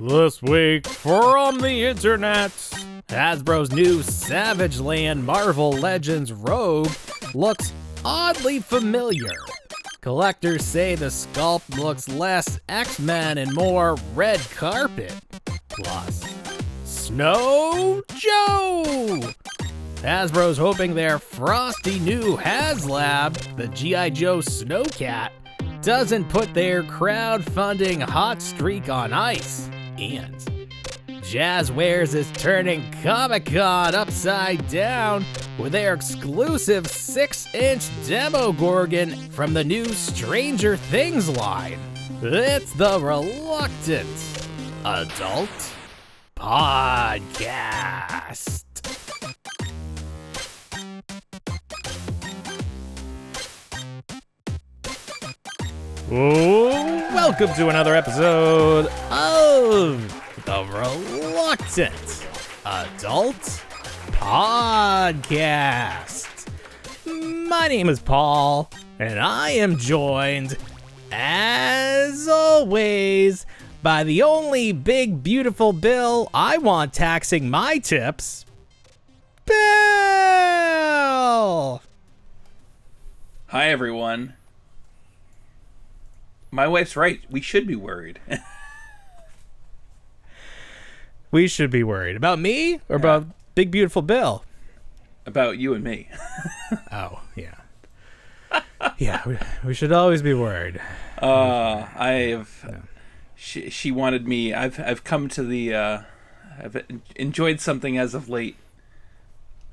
This week from the internet, Hasbro's new Savage Land Marvel Legends Rogue looks oddly familiar. Collectors say the sculpt looks less X-Men and more red carpet. Plus, Snow Joe! Hasbro's hoping their frosty new HasLab, the G.I. Joe Snowcat, doesn't put their crowdfunding hot streak on ice. And Jazwares is turning Comic-Con upside down with their exclusive 6-inch Demogorgon from the new Stranger Things line. It's the Reluctant Adult Podcast. Welcome to another episode of the Reluctant Adult Podcast. My name is Paul, and I am joined, as always, by the only big, beautiful bill I want taxing my tips, Bill! Hi, everyone. My wife's right. We should be worried. We should be worried. About me or about Big Beautiful Bill? About you and me. Oh, yeah. Yeah, we should always be worried. She wanted me. I've come to the. I've enjoyed something as of late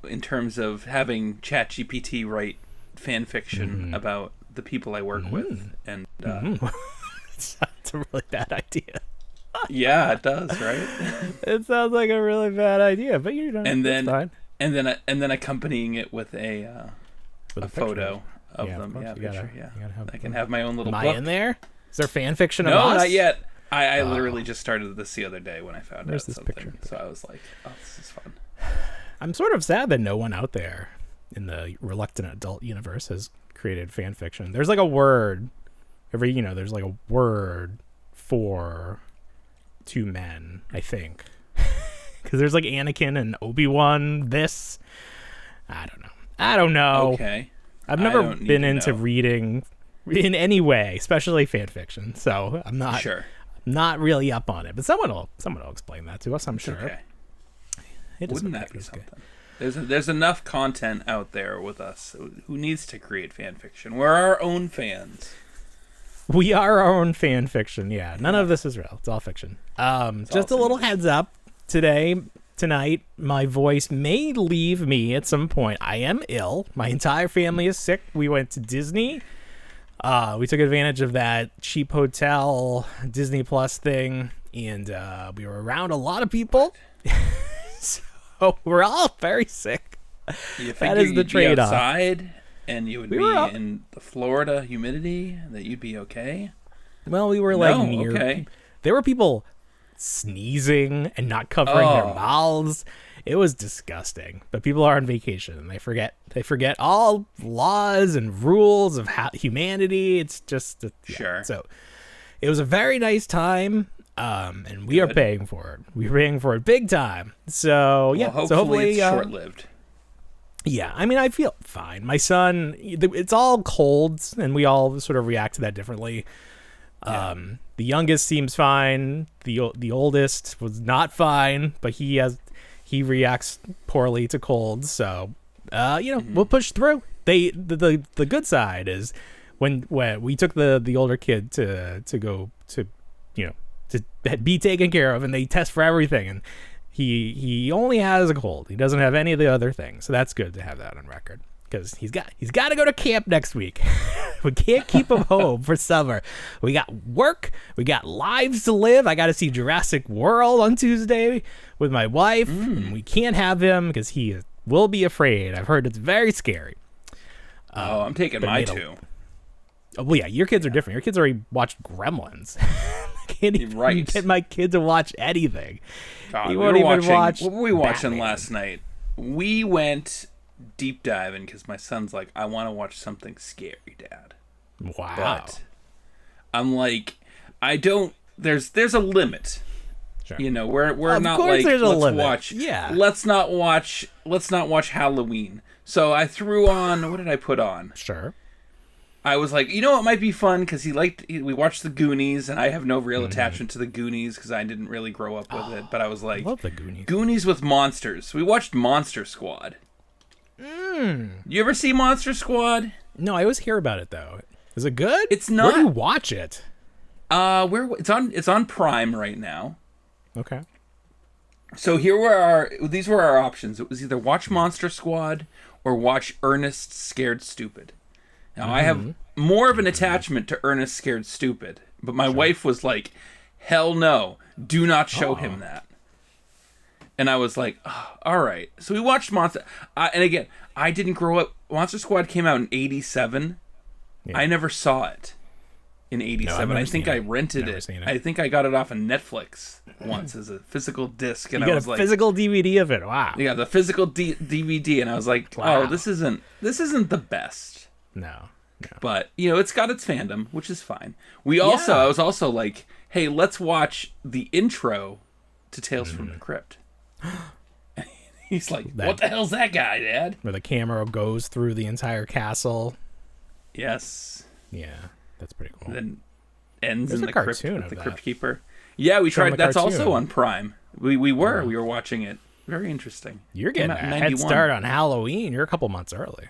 in terms of having ChatGPT write fan fiction about the people I work with, and It's a really bad idea. Yeah, it does, right? It sounds like a really bad idea, but you don't. And then, fine. and then accompanying it with a photo of them. Yeah, picture. I can have my own little book. book. In there? Is there fan fiction of No, us? not yet. I literally just started this the other day when I found out something. Picture? So I was like, oh, this is fun. I'm sort of sad that no one out there in the Reluctant Adult universe has created fan fiction. There's like a word there's like a word for two men, I think. Because there's like Anakin and Obi-Wan, I don't know. Okay. I've never been into reading in any way, especially fan fiction. So I'm not really up on it. But someone will explain that to us, I'm sure. Okay. Wouldn't that be something? There's enough content out there with us. Who needs to create fan fiction? We're our own fans. We are our own fan fiction, yeah. None of this is real. It's all fiction. Just a little heads up. Tonight, my voice may leave me at some point. I am ill. My entire family is sick. We went to Disney. We took advantage of that cheap hotel Disney Plus thing, and we were around a lot of people. So we're all very sick. You think that is the trade-off. Outside and you would be in the Florida humidity, that you'd be okay? Well, we were near. Okay. There were people sneezing and not covering their mouths. It was disgusting. But people are on vacation and they forget all laws and rules of humanity. It's just sure. So it was a very nice time. And we are paying for it. We're paying for it big time. So yeah, hopefully it's short-lived. Yeah, I mean, I feel fine. My son, it's all colds, and we all sort of react to that differently. The youngest seems fine. The oldest was not fine, but he reacts poorly to colds. So we'll push through. The good side is when we took the older kid to go to be taken care of, and they test for everything, and he only has a cold. He doesn't have any of the other things, so that's good to have that on record, because he's got to go to camp next week. We can't keep him home for summer. We got work, we got lives to live. I got to see Jurassic World on Tuesday with my wife, and we can't have him because he will be afraid. I've heard it's very scary. I'm taking my two. Well, yeah, your kids are different. Your kids already watched Gremlins. Can't even get my kid to watch anything. God, what were we watching last night? We went deep diving because my son's like, I want to watch something scary, Dad. Wow. But I'm like, I don't. There's a limit. Sure. You know, we're Of not course like there's a let's limit. watch. Yeah. Let's not watch Halloween. So I threw on. What did I put on? Sure. I was like, you know what might be fun, because we watched the Goonies, and I have no real attachment to the Goonies because I didn't really grow up with it. But I was like, I love the Goonies. Goonies with monsters. We watched Monster Squad. You ever see Monster Squad? No, I always hear about it though. Is it good? It's not. Where do you watch it? It's on Prime right now. Okay. So these were our options. It was either watch Monster Squad or watch Ernest Scared Stupid. Now I have more of an attachment to Ernest Scared Stupid, but my wife was like, "Hell no, do not show him that." And I was like, oh, "All right." So we watched Monster. And again, I didn't grow up. Monster Squad came out in '87. Yeah. I never saw it in '87. No, I think I rented it. I think I got it off of Netflix once as a physical disc, and You I got was a like, physical DVD of it. Wow. yeah, the physical DVD, and I was like, Wow. oh, this isn't the best. No. But you know, it's got its fandom, which is fine. I was also like, hey, let's watch the intro to Tales from the Crypt. He's like, what the hell's that guy, Dad? Where the camera goes through the entire castle. Yes. Yeah, that's pretty cool. Then ends There's in a the crypt cartoon with of the that. Crypt Keeper. Yeah, we tried. a That's cartoon. also on Prime. We were watching it. Very interesting. You're Came getting out a in head 91. start on Halloween. You're a couple months early.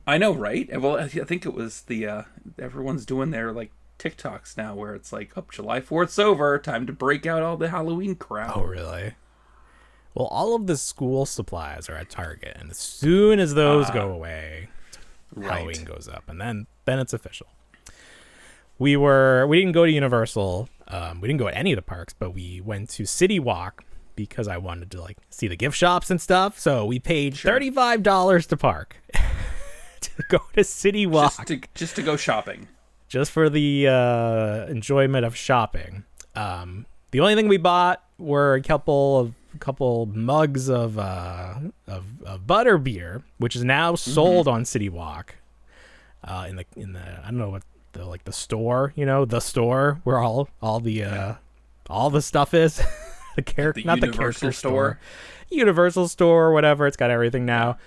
I know, right? Well, I think it was the everyone's doing their like TikToks now, where it's like, "Oh, July 4th's over. Time to break out all the Halloween crap." Oh, really? Well, all of the school supplies are at Target, and as soon as those go away, Halloween goes up, and then it's official. We didn't go to Universal. We didn't go to any of the parks, but we went to City Walk because I wanted to like see the gift shops and stuff. So we paid $35 to park to go to City Walk just to go shopping, just for the enjoyment of shopping. The only thing we bought were a couple mugs of butter beer, which is now sold on City Walk. In the I don't know what the store, the store where all the stuff is. the character store. Universal store, whatever. It's got everything now.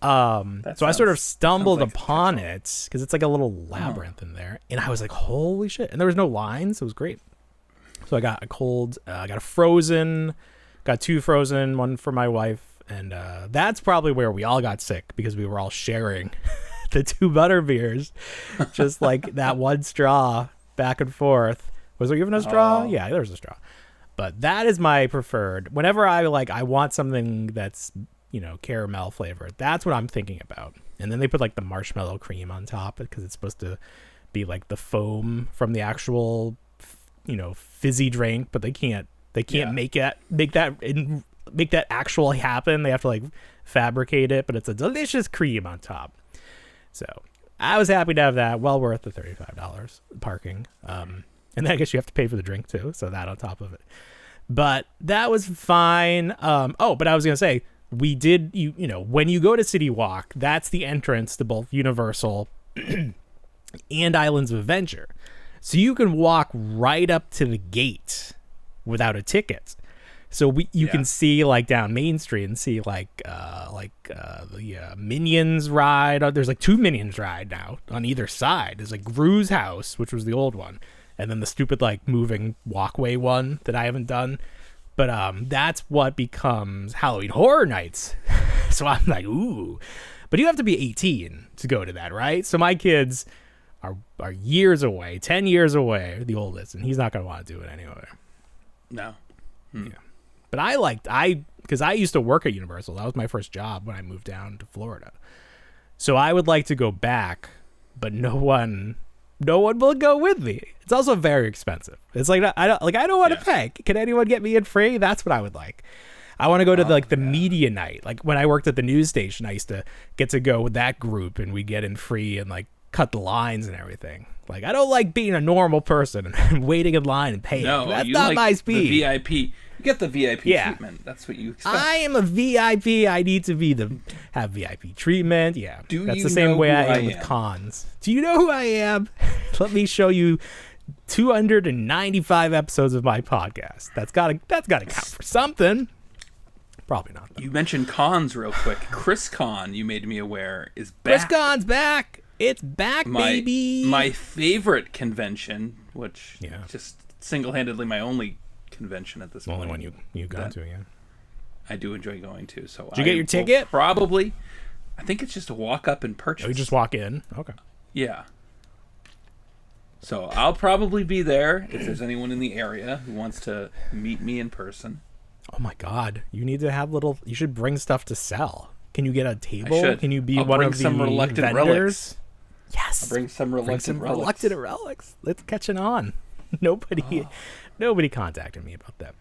So I sort of stumbled upon it because it's like a little labyrinth in there, and I was like, "Holy shit!" And there was no lines. It was great. So I got got a frozen, got 2 frozen, one for my wife, and that's probably where we all got sick because we were all sharing the 2 butter beers, just like that one straw back and forth. Was there even a straw? Yeah, there was a straw. But that is my preferred. Whenever I want something that's caramel flavored, that's what I'm thinking about. And then they put like the marshmallow cream on top because it's supposed to be like the foam from the actual fizzy drink, but they can't make that actually happen. They have to like fabricate it, but it's a delicious cream on top. So I was happy to have that. Well worth the $35 parking. And then I guess you have to pay for the drink too, so that on top of it. But that was fine. But I was gonna say, we did when you go to City Walk, that's the entrance to both Universal and Islands of Adventure. So you can walk right up to the gate without a ticket. So you can see like down Main Street and see the Minions ride. There's like 2 Minions ride now on either side. There's like Gru's house, which was the old one, and then the stupid like moving walkway one that I haven't done. But that's what becomes Halloween Horror Nights. So I'm like, ooh. But you have to be 18 to go to that, right? So my kids are years away, 10 years away, the oldest, and he's not going to want to do it anyway. No. Yeah. But because I used to work at Universal. That was my first job when I moved down to Florida. So I would like to go back, but no one will go with me. It's also very expensive. It's like I don't want to pay. Can anyone get me in free? That's what I would like. I want to go to the media night. Like when I worked at the news station, I used to get to go with that group, and we get in free and like cut the lines and everything. Like I don't like being a normal person and waiting in line and paying. No, that's you not like my speed. The VIP. You get the VIP treatment. That's what you expect. I am a VIP. I need to have VIP treatment. Yeah. That's the same way I am with cons. Do you know who I am? Let me show you 295 episodes of my podcast. That's gotta count for something. Probably not, though. You mentioned cons real quick. Chris Con, you made me aware, is back. Chris Con's back. It's back, baby. My favorite convention, which just single-handedly my only convention at this point. Only one you gone to, yeah. I do enjoy going to. So did you get your ticket? Probably. I think it's just a walk up and purchase. Oh, you just walk in? Okay. Yeah. So I'll probably be there if there's anyone in the area who wants to meet me in person. Oh my God! You need to have little. You should bring stuff to sell. Can you get a table? I should. Can you be I'll one bring of the some reluctant vendors? relics. Yes. I'll bring some reluctant relics. Let's catch it on. Nobody contacted me about that.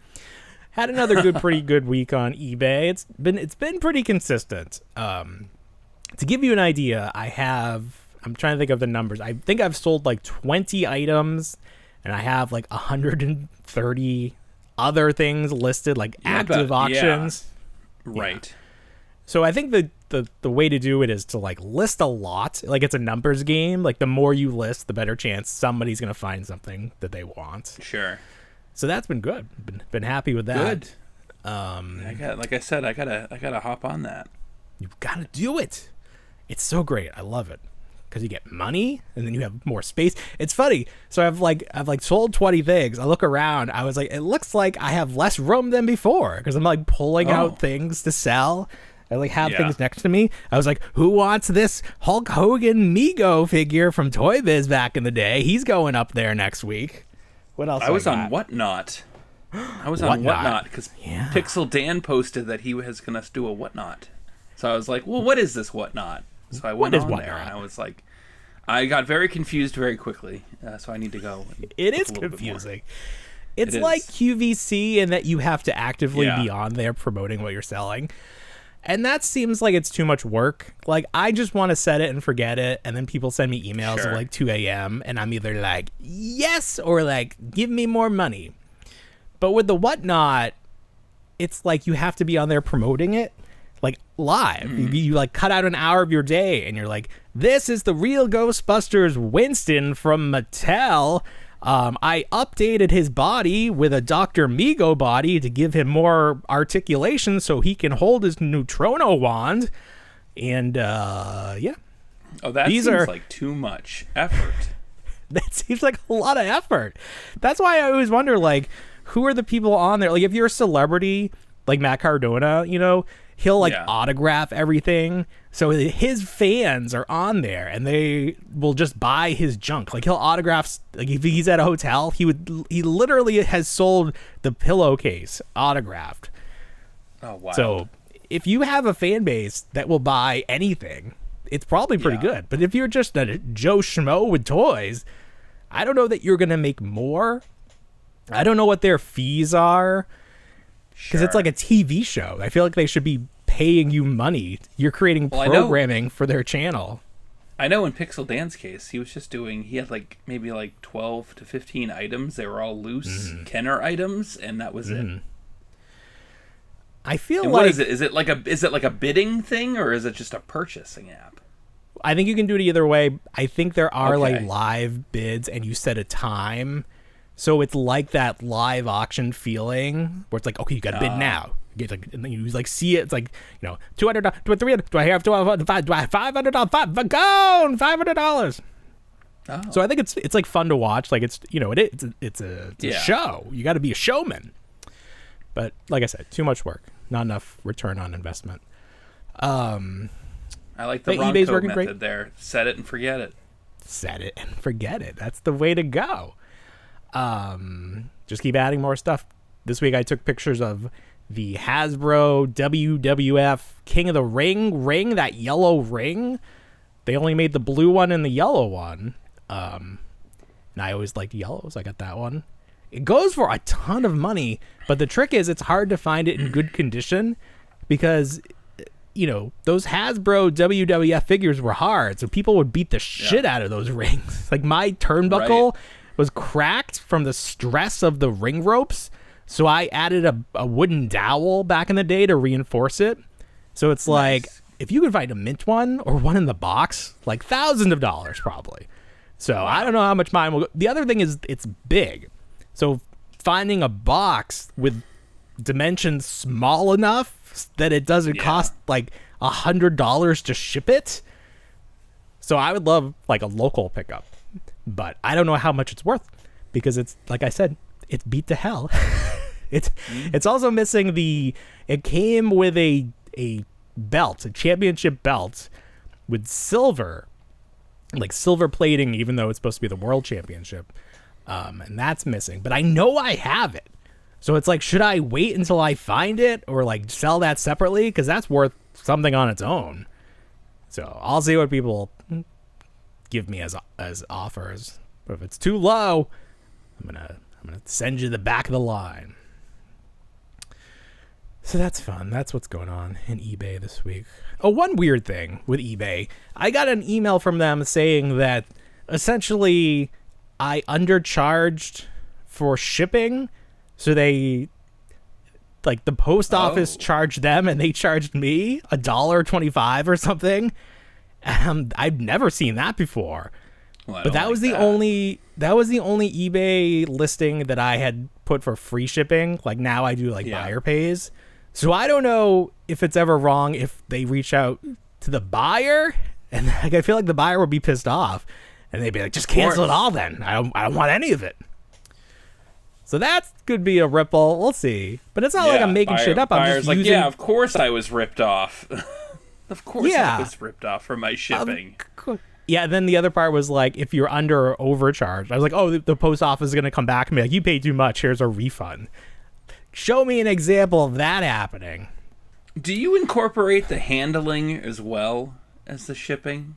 Had another pretty good week on eBay. It's been pretty consistent. To give you an idea, I'm trying to think of the numbers. I think I've sold like 20 items, and I have like 130 other things listed, like active auctions. Yeah. Right. Yeah. So I think the way to do it is to like list a lot. Like it's a numbers game. Like the more you list, the better chance somebody's gonna find something that they want. Sure. So that's been good. Been happy with that. Good. I gotta hop on that. You've got to do it. It's so great. I love it because you get money and then you have more space. It's funny. So I've sold 20 things. I look around. I was like, it looks like I have less room than before because I'm like pulling out things to sell. I like have things next to me. I was like, who wants this Hulk Hogan Mego figure from Toy Biz back in the day? He's going up there next week. What else? I was on Whatnot. I was on Whatnot because Pixel Dan posted that he was going to do a Whatnot. So I was like, well, what is this Whatnot? So I went on there and I was like, I got very confused very quickly. So I need to go. It is confusing. It's like QVC in that you have to actively be on there promoting what you're selling. And that seems like it's too much work. Like, I just want to set it and forget it. And then people send me emails at like 2 a.m. And I'm either like, yes, or like, give me more money. But with the Whatnot, it's like you have to be on there promoting it, like live. You like cut out an hour of your day and you're like, this is the real Ghostbusters Winston from Mattel. I updated his body with a Dr. Mego body to give him more articulation so he can hold his Neutrono wand. And, yeah. Oh, that seems like too much effort. That seems like a lot of effort. That's why I always wonder, like, who are the people on there? Like, if you're a celebrity, like Matt Cardona, you know, he'll, like, autograph everything. So his fans are on there, and they will just buy his junk. Like, he'll autograph, like, if he's at a hotel, he literally has sold the pillowcase autographed. Oh, wow. So if you have a fan base that will buy anything, it's probably pretty good. But if you're just a Joe Schmo with toys, I don't know that you're going to make more. I don't know what their fees are, because it's like a TV show. I feel like they should be paying you money. You're creating programming for their channel. I know in Pixel Dan's case, he was just he had like maybe like 12 to 15 items. They were all loose Kenner items, and that was it. I feel and like, what is it? Is it like a bidding thing, or is it just a purchasing app? I think you can do it either way. I think there are like live bids, and you set a time. So it's like that live auction feeling where it's like, okay, you got to bid now. You get like, and then you like see it. It's like, you know, $200, $300. Do I have $200? Do I have $500? Go $500. Oh. So I think it's like fun to watch. Like it's, you know, it's a show. You got to be a showman. But like I said, too much work, not enough return on investment. I like the Ronco method great. There. Set it and forget it. Set it and forget it. That's the way to go. Just keep adding more stuff. This week I took pictures of the Hasbro WWF King of the ring, that yellow ring. They only made the blue one and the yellow one. And I always liked yellow, so I got that one. It goes for a ton of money, but the trick is it's hard to find it in good condition because, you know, those Hasbro WWF figures were hard, so people would beat the shit out of those rings. Like my turnbuckle was cracked from the stress of the ring ropes, so I added a wooden dowel back in the day to reinforce it. So it's like, if you could find a mint one or one in the box, like thousands of dollars probably. So I don't know how much mine will go. The other thing is it's big. So finding a box with dimensions small enough that it doesn't cost like $100 to ship it. So I would love like a local pickup, but I don't know how much it's worth because it's, like I said, it's beat to hell. It's also missing it came with a belt, a championship belt with silver plating, even though it's supposed to be the world championship. And that's missing, but I know I have it. So it's like, should I wait until I find it or like sell that separately? Because that's worth something on its own. So I'll see what people give me as offers. But if it's too low, I'm gonna send you the back of the line. So that's fun. That's what's going on in eBay this week. Oh, one weird thing with eBay. I got an email from them saying that essentially I undercharged for shipping. So they, like, the post office charged them and they charged me $1.25 or something. I've never seen that before. Well, but that was the only eBay listing that I had put for free shipping. Like now I do buyer pays. So I don't know if it's ever wrong if they reach out to the buyer, and like I feel like the buyer would be pissed off, and they'd be like, "Just cancel it all, then. I don't want any of it." So that could be a ripple. We'll see. But it's not like I'm making shit up. I'm just like, using... yeah, of course I was ripped off. Of course I was ripped off for my shipping. Yeah, then the other part was like, if you're under or overcharged, I was like, oh, the post office is going to come back and be like, you paid too much, here's a refund. Show me an example of that happening. Do you incorporate the handling as well as the shipping?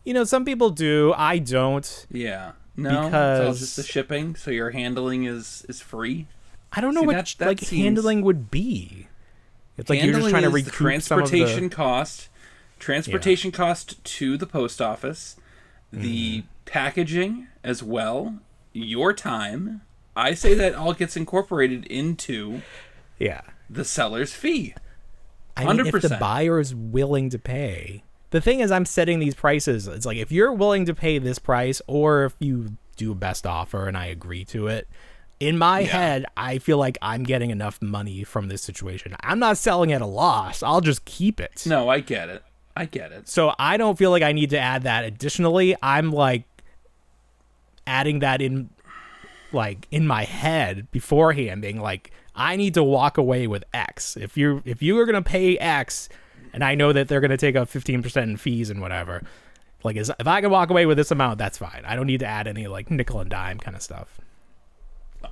You know, some people do. I don't. Yeah. No, because it's just the shipping, so your handling is free? I don't know what handling would be. It's like you're just trying to recoup the transportation cost. Transportation cost to the post office, the packaging as well, your time. I say that all gets incorporated into the seller's fee. 100%. I mean, if the buyer is willing to pay. The thing is, I'm setting these prices. It's like, if you're willing to pay this price, or if you do a best offer and I agree to it, in my head, I feel like I'm getting enough money from this situation. I'm not selling at a loss. I'll just keep it. No, I get it. So I don't feel like I need to add that additionally. I'm like adding that in, like, in my head beforehand, being like, I need to walk away with X. If you are going to pay X, and I know that they're going to take up 15% in fees and whatever, like, if I can walk away with this amount, that's fine. I don't need to add any like nickel and dime kind of stuff.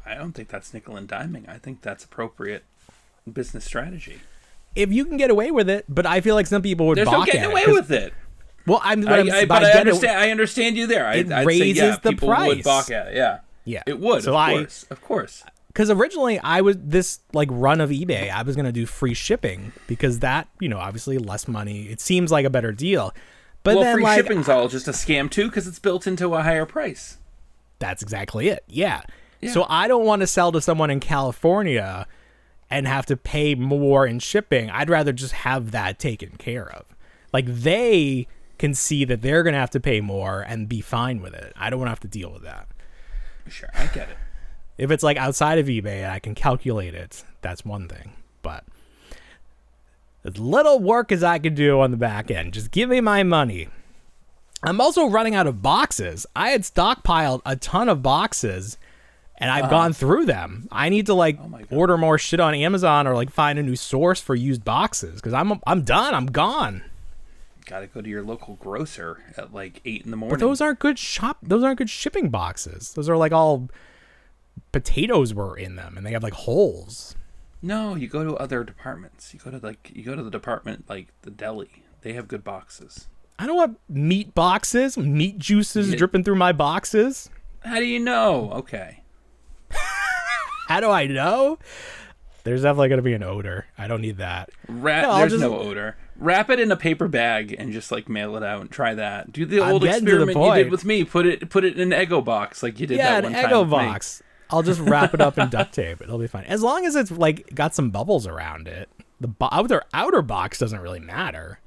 I don't think that's nickel and diming. I think that's appropriate business strategy. If you can get away with it, but I feel like some people would balk at it. There's no getting away with it. Well, I understand you there. It raises the people price. Would balk at it. Yeah, it would. So of course. Because originally I was this like run of eBay, I was gonna do free shipping because that, you know, obviously less money. It seems like a better deal. But then free shipping's all just a scam too because it's built into a higher price. That's exactly it. Yeah. So I don't want to sell to someone in California and have to pay more in shipping. I'd rather just have that taken care of. Like, they can see that they're going to have to pay more and be fine with it. I don't want to have to deal with that. Sure, I get it. If it's like outside of eBay and I can calculate it, that's one thing. But as little work as I can do on the back end, just give me my money. I'm also running out of boxes. I had stockpiled a ton of boxes, and I've gone through them. I need to order more shit on Amazon or like find a new source for used boxes because I'm done. I'm gone. Got to go to your local grocer at like 8 a.m. But those aren't good shipping boxes. Those are like all potatoes were in them, and they have like holes. No, you go to other departments. You go to the department like the deli. They have good boxes. I don't want meat boxes, meat juices dripping through my boxes. How do you know? Okay. How do I know? There's definitely going to be an odor. I don't need that. There's no odor. Wrap it in a paper bag and just like mail it out and try that. Do the old experiment you did with me. Put it in an Eggo box like you did that one time. Yeah, an Eggo box. I'll just wrap it up and duct tape it. It'll be fine. As long as it's like got some bubbles around it. The outer box doesn't really matter.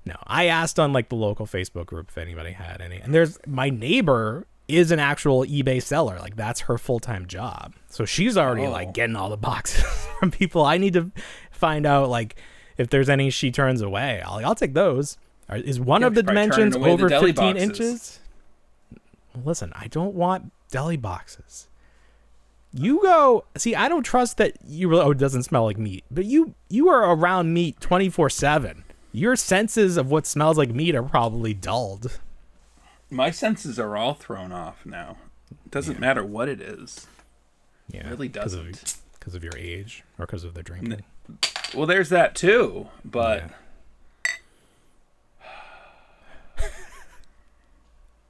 No, I asked on like the local Facebook group if anybody had any. And there's my neighbor is an actual eBay seller. Like that's her full-time job. So she's already like getting all the boxes from people. I need to find out like if there's any she turns away. I'll take those. Is one of the dimensions over 15 inches? Listen, I don't want deli boxes. You go, see, I don't trust that you really, it doesn't smell like meat, but you are around meat 24/7. Your senses of what smells like meat are probably dulled. My senses are all thrown off now. It doesn't matter what it is. Yeah, it really doesn't. Because of your age or because of the drinking. Well, there's that too, but...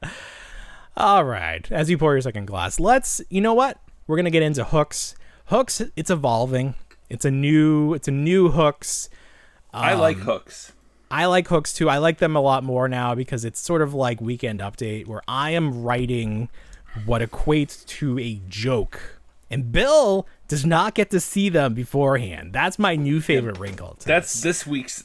Yeah. All right. As you pour your second glass, you know what? We're going to get into hooks. Hooks, it's evolving. It's a new hooks. I like hooks. I like hooks too. I like them a lot more now because it's sort of like Weekend Update where I am writing what equates to a joke. And Bill does not get to see them beforehand. That's my new favorite wrinkle. That's this week's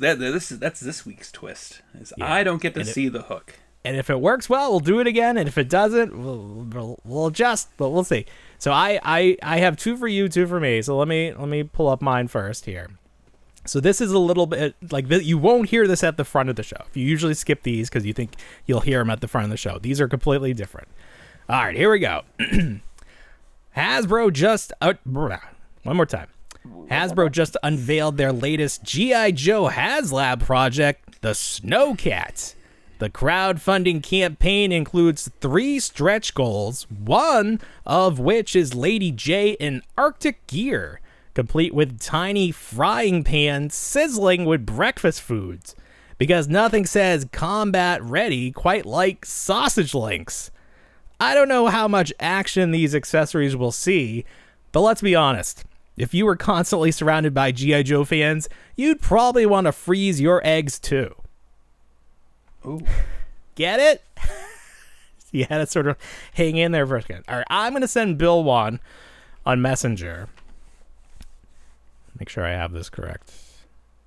twist. I don't get to see the hook. And if it works well, we'll do it again. And if it doesn't, we'll adjust. But we'll see. So I have two for you, two for me. So let me pull up mine first here. So this is a little bit like you won't hear this at the front of the show. If you usually skip these because you think you'll hear them at the front of the show, these are completely different. All right, here we go. Hasbro just one more time. Hasbro just unveiled their latest G.I. Joe HasLab project, the Snowcat. The crowdfunding campaign includes 3 stretch goals, one of which is Lady J in Arctic gear, complete with tiny frying pans sizzling with breakfast foods, because nothing says combat ready quite like sausage links. I don't know how much action these accessories will see, but let's be honest. If you were constantly surrounded by G.I. Joe fans, you'd probably want to freeze your eggs too. Ooh. Get it? You had to sort of hang in there for a second. All right, I'm going to send Bill one on Messenger. Make sure I have this correct.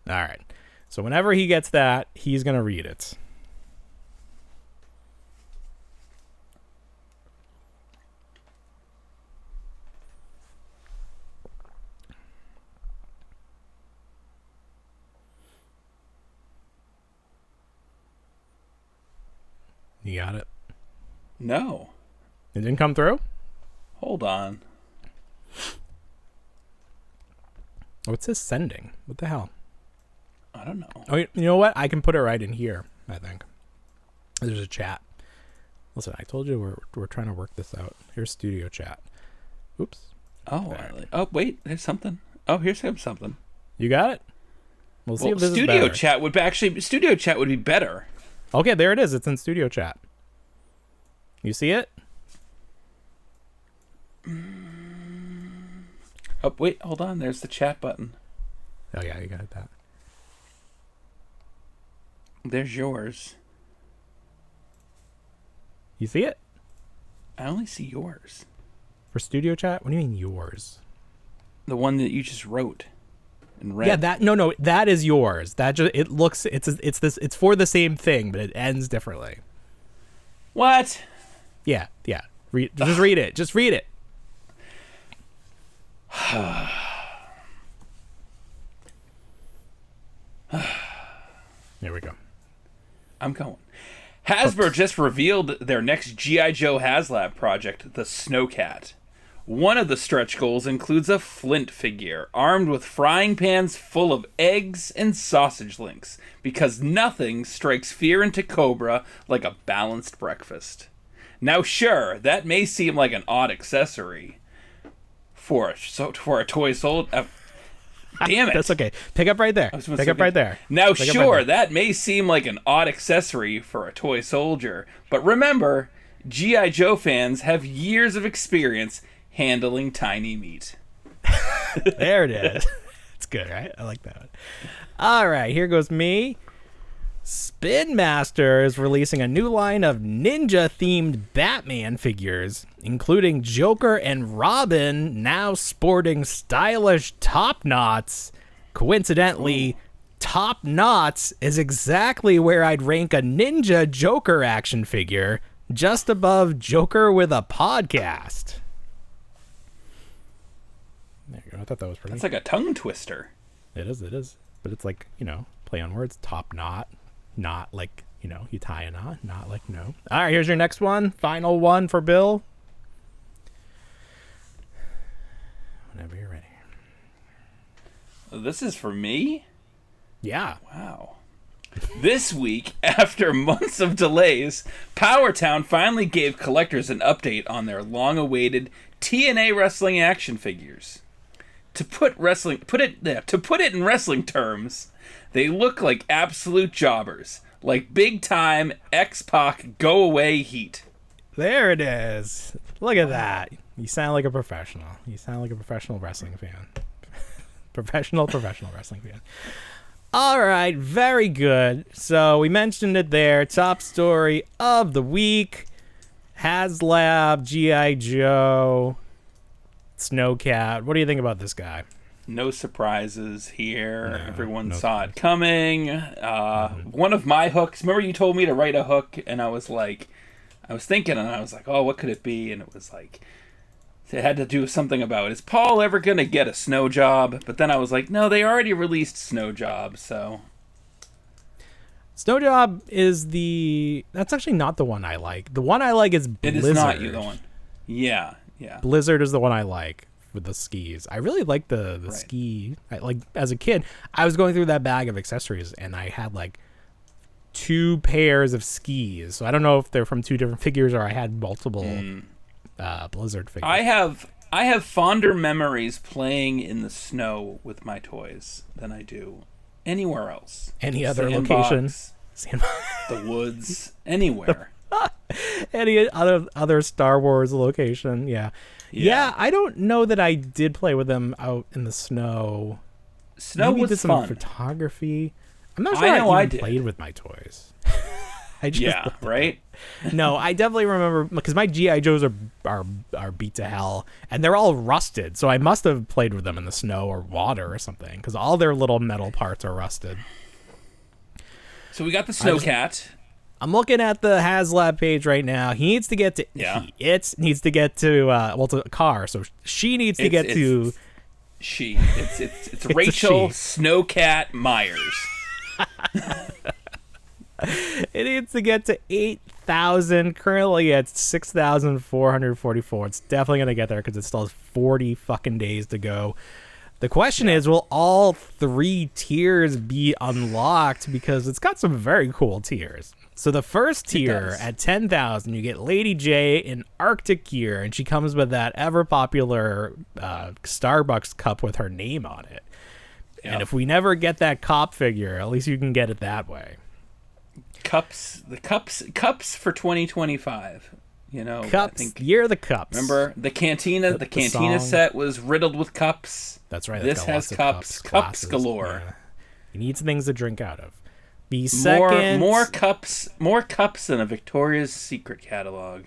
All right. So whenever he gets that, he's going to read it. You got it? No. It didn't come through? Hold on. What's this sending? What the hell? I don't know. Oh, you know what? I can put it right in here, I think. There's a chat. Listen, I told you we're trying to work this out. Here's studio chat. Oops. Oh, oh wait, there's something. Oh, here's something. You got it? We'll see if this is better. Studio chat would be better. Okay, there it is. It's in studio chat. You see it? Oh, wait, hold on. There's the chat button. Oh, yeah, you got that. There's yours. You see it? I only see yours. For studio chat? What do you mean yours? The one that you just wrote and read. Yeah, no, that is yours. That just it's for the same thing, but it ends differently. What? Yeah. Just read it. Just read it. Here we go. I'm going. Hasbro just revealed their next G.I. Joe HasLab project, the Snowcat. One of the stretch goals includes a Flint figure, armed with frying pans full of eggs and sausage links, because nothing strikes fear into Cobra like a balanced breakfast. Now sure, that may seem like an odd accessory for a toy sold... damn it. That's okay. Pick up right there. Right there. Now sure, that may seem like an odd accessory for a toy soldier, but remember, G.I. Joe fans have years of experience handling tiny meat. There it is. It's good, right? I like that one. All right, here goes me. Spin Master is releasing a new line of ninja-themed Batman figures, including Joker and Robin now sporting stylish top knots. Coincidentally, Top knots is exactly where I'd rank a Ninja Joker action figure, just above Joker with a podcast. There you go. I thought that was pretty. That's like a tongue twister. It is. But it's like, play on words. Top knot. Not like, you tie a knot. Not like, no. All right, here's your next one. Final one for Bill. Whenever you're ready. This is for me? Yeah. Wow. This week, after months of delays, Powertown finally gave collectors an update on their long-awaited TNA wrestling action figures. To put it in wrestling terms, they look like absolute jobbers, like big-time X-Pac go-away heat. There it is. Look at that. You sound like a professional. You sound like a professional wrestling fan. professional wrestling fan. All right, very good. So we mentioned it there. Top story of the week. HasLab, G.I. Joe, Snowcat. What do you think about this guy? No surprises here. No, Everyone no saw it coming. One of my hooks. Remember you told me to write a hook, and I was thinking, and I was like, oh, what could it be? And it was like, it had to do something about, is Paul ever going to get a snow job? But then I was like, no, they already released Snow Job, so. Snow Job is that's actually not the one I like. The one I like is Blizzard. It is not you, the one. Yeah. Blizzard is the one I like with the skis. I really like the right. ski. As a kid, I was going through that bag of accessories, and I had like 2 pairs of skis. So I don't know if they're from 2 different figures or I had multiple Blizzard figures. I have fonder memories playing in the snow with my toys than I do anywhere else. Any other Sandbox, location? the woods, anywhere. Any other Star Wars location? Yeah. I don't know that I did play with them out in the snow. Maybe Was did some fun. Photography. I'm not sure I even played with my toys. Right? No, I definitely remember because my G.I. Joes are beat to hell, and they're all rusted. So I must have played with them in the snow or water or something because all their little metal parts are rusted. So we got the Snowcat. I'm looking at the HasLab page right now. He needs to get to. Yeah. It needs to get to. It's a car, so she needs to get to. It's Rachel Snowcat Myers. It needs to get to 8,000. Currently at 6,444. It's definitely gonna get there because it still has 40 fucking days to go. The question is, will all 3 tiers be unlocked? Because it's got some very cool tiers. So the first tier at 10,000, you get Lady J in Arctic gear, and she comes with that ever popular Starbucks cup with her name on it. Yep. And if we never get that cop figure, at least you can get it that way. Cups for 2025. Cups. I think, year of the cups. Remember the cantina? The cantina set was riddled with cups. That's right. This has cups. Cups galore. Yeah. You need things to drink out of. The second more cups than a Victoria's Secret catalog.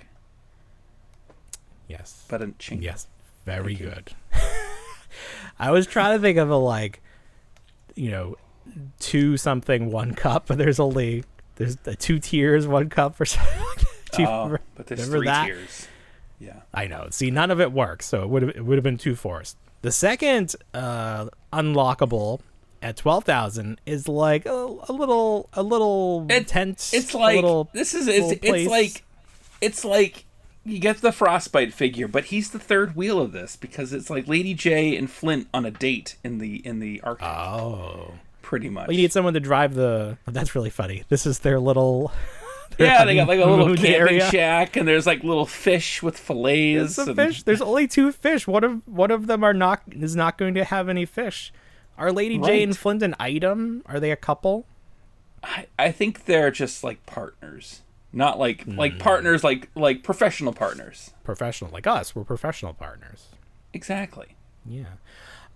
Yes. But a chink. Yes. Very good. I was trying to think of a 2 something 1 cup, but there's a 2 tiers 1 cup or something. But there's 3 tiers. Yeah. I know. See, none of it works, so it would have been too forced. The second unlockable at 12,000 is like a little tent. It's like little this is it's like you get the Frostbite figure, but he's the third wheel of this because it's like Lady J and Flint on a date in the Arctic. Oh, pretty much. Well, you need someone to drive the. Oh, that's really funny. This is their little. Yeah, they got like a little camping area. shack, and there's like little fish with fillets. There's fish. There's only 2 fish. One of them is not going to have any fish. Are Lady J and Flint an item? Are they a couple? I think they're just like partners, not like partners like professional partners. Professional like us. We're professional partners. Exactly. Yeah.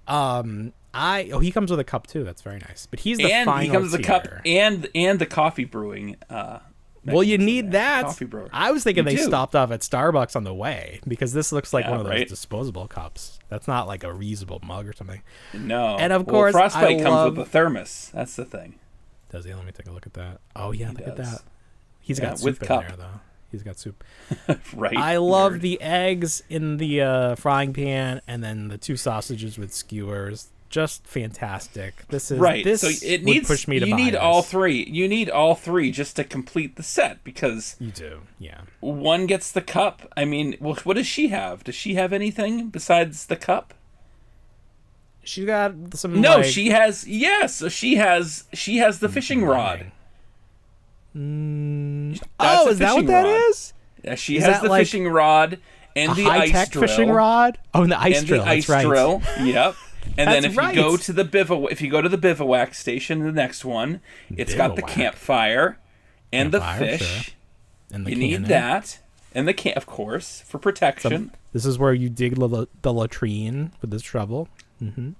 He comes with a cup too. That's very nice. But he's the final he comes with a tier. cup and the coffee brewing Well, you need that. Coffee brewer. I was thinking You they do. stopped off at Starbucks on the way because this looks like Yeah, one of those right? disposable cups. That's not like a reusable mug or something. No. And of course, Frostbite I comes love- with a thermos. That's the thing. Does he? Let me take a look at that. Oh yeah, look at does. that. He's Yeah, got soup with in cup. there though. He's got soup. Right. I love nerd. the eggs in the frying pan, and then the 2 sausages with skewers. Just fantastic. This is right. This so it would needs. push me to you buy need all this. 3. You need all 3 just to complete the set because You do, yeah. one gets the cup. I mean, well, what does she have? Does she have anything besides the cup? She's got some. No, like, she has. Yes, so she has the fishing rod. Oh, That's a is that what fishing that rod. is? Yeah, she Is has that the like fishing rod and A the ice high-tech drill. fishing rod. Oh, and the ice and drill. the ice That's right. drill. Yep. And then That's if right. you go to the bivouac station, the next one, it's got the Bivouac. campfire and Campfire, the fish. sure. And the You cannon. need that and the can, of course, for protection. This is where you dig the latrine with this shovel.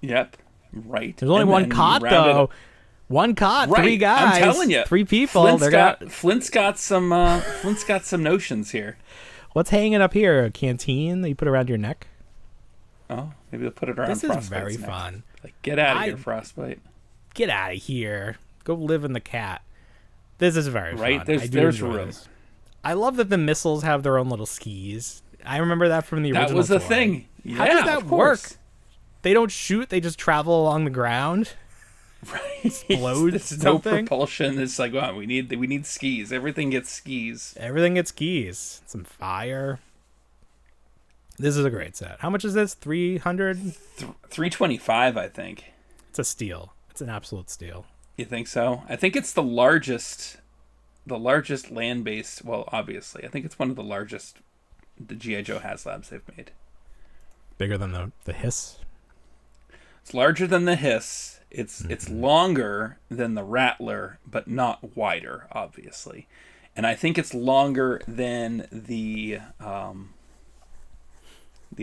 Yep. Right. There's only And one then you cot round it though. up. One cot, Right. 3 guys. I'm telling you, 3 people. Flint's got some notions here. What's hanging up here? A canteen that you put around your neck. Oh, maybe they'll put it around. This is Frostbite's very neck. fun. Like, get out of I- here, Frostbite. Get out of here. Go live in the cat. This is very Right? fun. There's- I do there's enjoy room. this. I love that the missiles have their own little skis. I remember that from the original. That was a toy. thing. Yeah, How does that of course. work? They don't shoot. They just travel along the ground. Right. Explode There's no something? propulsion. It's like, wow, we need skis. Everything gets skis. Everything gets skis. Some fire. This is a great set. How much is this? 300? 325, I think. It's a steal. It's an absolute steal. You think so? I think it's the largest land-based. Well, obviously, I think it's one of the largest the GI Joe HasLabs they've made. Bigger than the hiss. It's larger than the Hiss. It's longer than the Rattler, but not wider, obviously. And I think it's longer than the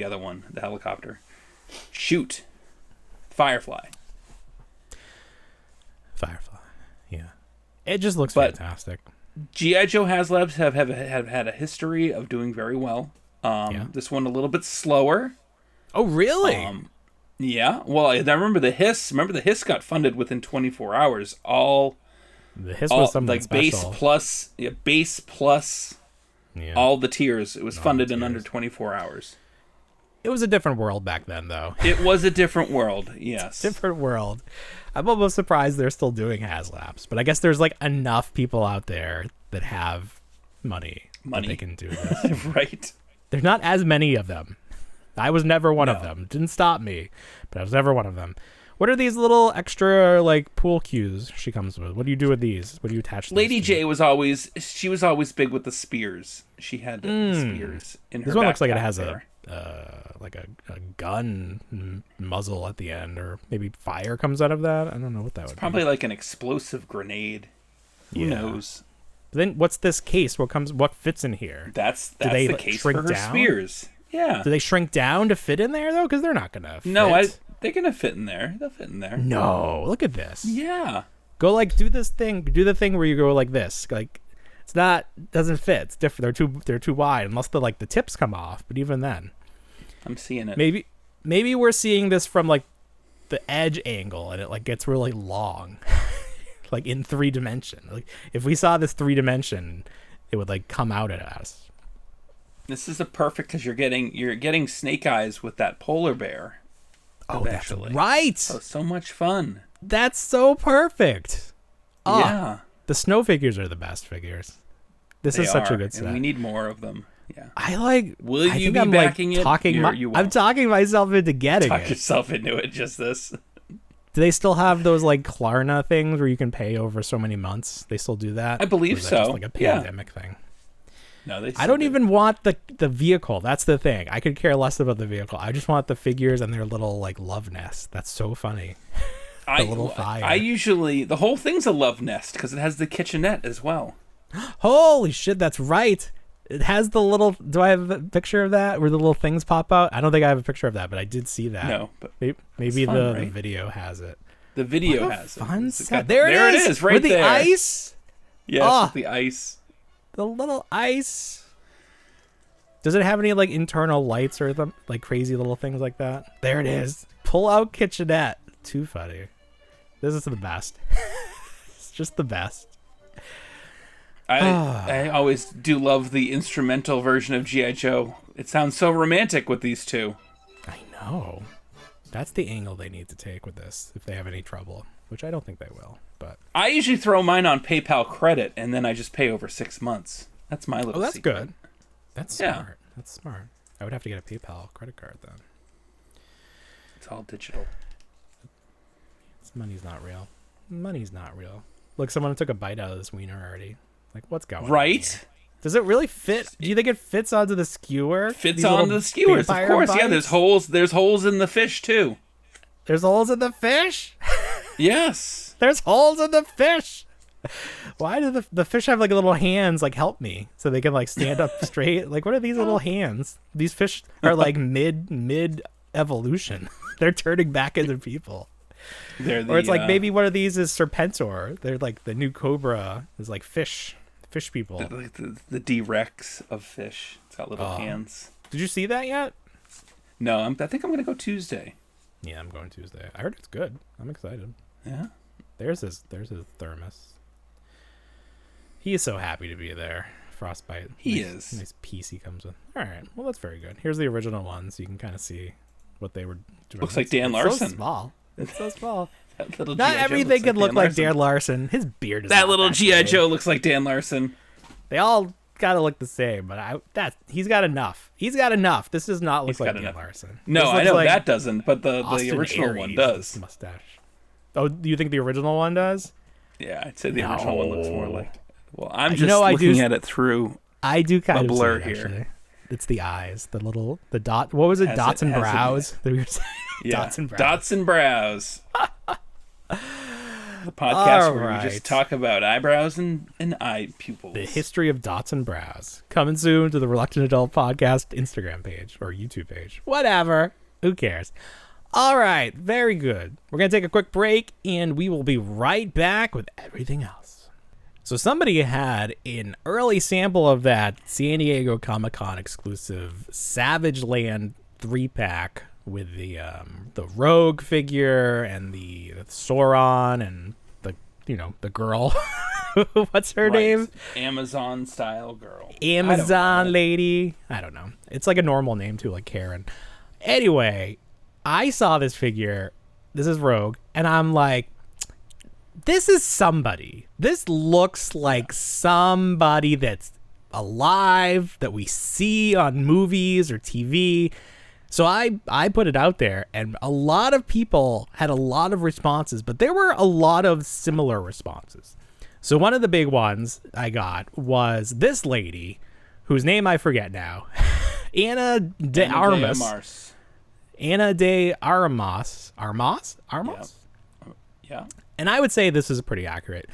other one, the helicopter. Shoot, Firefly. Firefly. Yeah. It just looks But- fantastic. GI Joe HasLabs have had a history of doing very well. Yeah. This one a little bit slower. Oh, really? Yeah. Well, I remember the Hiss. Remember the Hiss got funded within 24 hours. All the hiss was something like special. base plus Yeah. all the tiers. It was funded in tiers. under 24 hours. It was a different world back then, though. It was a different world. Yes. Different world. I'm almost surprised they're still doing HasLabs, but I guess there's like enough people out there that have money. That they can do this. Right. There's not as many of them. I was never one of No. them. It didn't stop me, but I was never one of them. What are these little extra like pool cues she comes with? What do you do with these? What do you attach these Lady to? J was always big with the spears. She had spears in her. This one looks like it backpack has there. a gun muzzle at the end, or maybe fire comes out of that. I don't know what that would Probably be. like an explosive grenade. Who Yeah. knows? Then what's this case? What fits in here? That's they, the like, case for shrink her down? spears. Yeah. Do they shrink down to fit in there though? Because they're not gonna. Fit. No, they're gonna fit in there. They'll fit in there. No, look at this. Yeah. Go like do this thing. Do the thing where you go like this. Like it's not doesn't fit. It's different. They're too wide unless the tips come off. But even then, I'm seeing it. maybe we're seeing this from like the edge angle and it like gets really long, like in 3D. Like if we saw this 3D, it would like come out at us. This is a perfect because you're getting Snake Eyes with that polar bear. Oh, eventually. that's right. So much fun. That's so perfect. Oh, Yeah. the snow figures are the best figures. This They is such are, a good set. and we need more of them. Yeah. I like. Will I you think be I'm backing it? Talking You I'm won't. talking myself into getting Talk it. yourself into it. Just this. Do they still have those like Klarna things where you can pay over so many months? They still do that? I believe Or is that just so, like a yeah. pandemic thing. No, they. I don't still do. even want the vehicle. That's the thing. I could care less about the vehicle. I just want the figures and their little like love nest. That's so funny. little fire. I usually the whole thing's a love nest because it has the kitchenette as well. Holy shit, that's right. It has the little. Do I have a picture of that where the little things pop out? I don't think I have a picture of that, but I did see that. No, but Maybe fun, the right? video has it. the video What a has fun it. It's set. got- There it is. right with the there. ice. Yes, Ah. with the ice. The little ice. Does it have any like internal lights or like crazy little things like that? There it is. Pull out kitchenette. Too funny. This is the best. It's just the best. I always do love the instrumental version of G.I. Joe. It sounds so romantic with these two. I know. That's the angle they need to take with this if they have any trouble, which I don't think they will. But I usually throw mine on PayPal credit, and then I just pay over 6 months. That's my little that's secret. good. That's smart. That's smart. I would have to get a PayPal credit card then. It's all digital. Money's not real. Money's not real. Look, someone took a bite out of this wiener already. Like, what's going on? Right? Does it really fit? Do you think it fits onto the skewer? Fits onto the skewers, of course. Bites? Yeah, there's holes. There's holes in the fish too. There's holes in the fish? Yes. There's holes in the fish. Why do the fish have like little hands like help me so they can like stand up straight? Like, what are these little hands? These fish are like mid evolution. They're turning back into people. Or it's like maybe one of these is Serpentor. They're like the new Cobra is like fish people. The D-Rex of fish. It's got little hands. Did you see that yet? No, I think I'm going to go Tuesday. Yeah, I'm going Tuesday. I heard it's good. I'm excited. Yeah. There's his thermos. He is so happy to be there. Frostbite. He is. Nice piece he comes with. All right. Well, that's very good. Here's the original one, so you can kind of see what they were doing. Looks like Dan Larson. So small. It's so small. Not everything can look like Dan Larson. His beard is that little G.I. Joe looks like Dan Larson. They all gotta look the same, but he's got enough. He's got enough. This does not look like Dan Larson. No, I know like that doesn't, but the original one does. Mustache. Oh, do you think the original one does? Yeah, I'd say the original one looks more like. Well, I'm just looking at it through. I do kind of blur here. Actually. It's the eyes, the dot. What was it? Dots and brows. Yeah, dots and brows. Dots and brows. The podcast where we just talk about eyebrows and eye pupils. The history of dots and brows. Coming soon to the Reluctant Adult Podcast Instagram page or YouTube page. Whatever. Who cares? All right. Very good. We're going to take a quick break and we will be right back with everything else. So somebody had an early sample of that San Diego Comic-Con exclusive Savage Land 3-pack with the Rogue figure and the Sauron and the girl. What's her name? Amazon style girl. Amazon lady. I don't know. It's like a normal name too, like Karen. Anyway, I saw this figure. This is Rogue, and I'm like, this is somebody. This looks like somebody that's alive that we see on movies or TV. So I put it out there, and a lot of people had a lot of responses, but there were a lot of similar responses. So one of the big ones I got was this lady, whose name I forget now, Ana de Armas. Ana de Armas. Armas? Yeah. And I would say this is pretty accurate.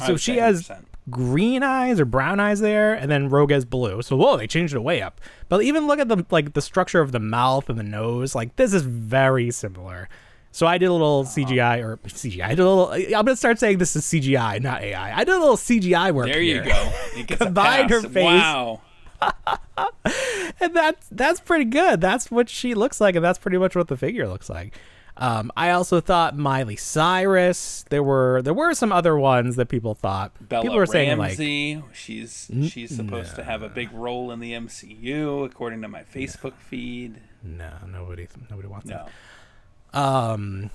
So she has green eyes or brown eyes there, and then Rogue has blue. So whoa, they changed it way up. But even look at the structure of the mouth and the nose. Like, this is very similar. So I did a little CGI or CGI. I'm gonna start saying this is CGI, not AI. I did a little CGI work. There here. You go. It gets combined her face. Wow. And that's pretty good. That's what she looks like, and that's pretty much what the figure looks like. I also thought Miley Cyrus. There were some other ones that people thought. People were saying Ramsey, like she's supposed to have a big role in the MCU according to my Facebook feed. No, nobody wants no. that.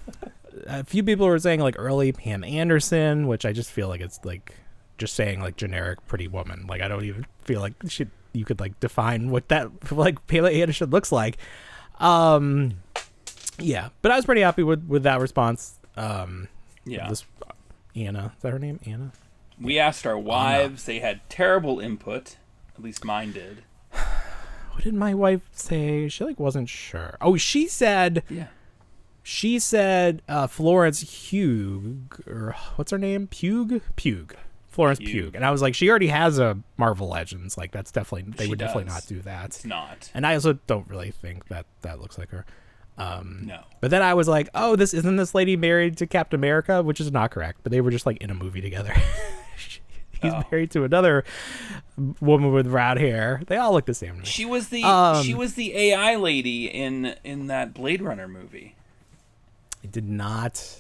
A few people were saying like early Pam Anderson, which I just feel like it's like just saying like generic pretty woman. Like I don't even feel like you could like define what that like Pam Anderson looks like. Yeah, but I was pretty happy with that response. This Anna, is that her name? Anna? We asked our wives. They had terrible input. At least mine did. What did my wife say? She like wasn't sure. Oh, she said. Yeah. She said Florence Pugh, or what's her name? Pugh. Florence Pugh. And I was like, she already has a Marvel Legends. Like that's definitely they would definitely not do that. It's not. And I also don't really think that looks like her. No. But then I was like, oh, this lady married to Captain America, which is not correct. But they were just like in a movie together. He's married to another woman with brown hair. They all look the same to me. She was the AI lady in that Blade Runner movie. I did not.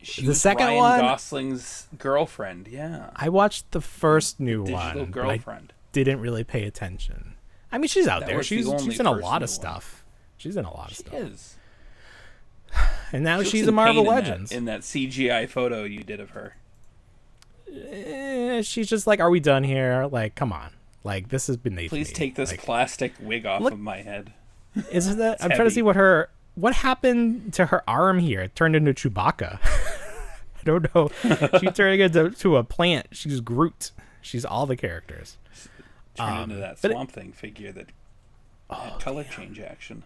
She the was second Ryan one, Gosling's girlfriend. Yeah, I watched the first new digital one. girlfriend. I didn't really pay attention. I mean, she's out there. She's in a lot of one. stuff. She's in a lot of stuff. She is. And now She she's looks a Marvel in pain Legends. in that CGI photo you did of her. She's just like, are we done here? Like, come on. Like, this has been beneath me. Please take this like, plastic wig off of my head. Isn't that? I'm heavy. trying to see what happened to her arm here. It turned into Chewbacca. I don't know. She turned into a plant. She's Groot. She's all the characters. Turned into that Swamp Thing figure that had color change action.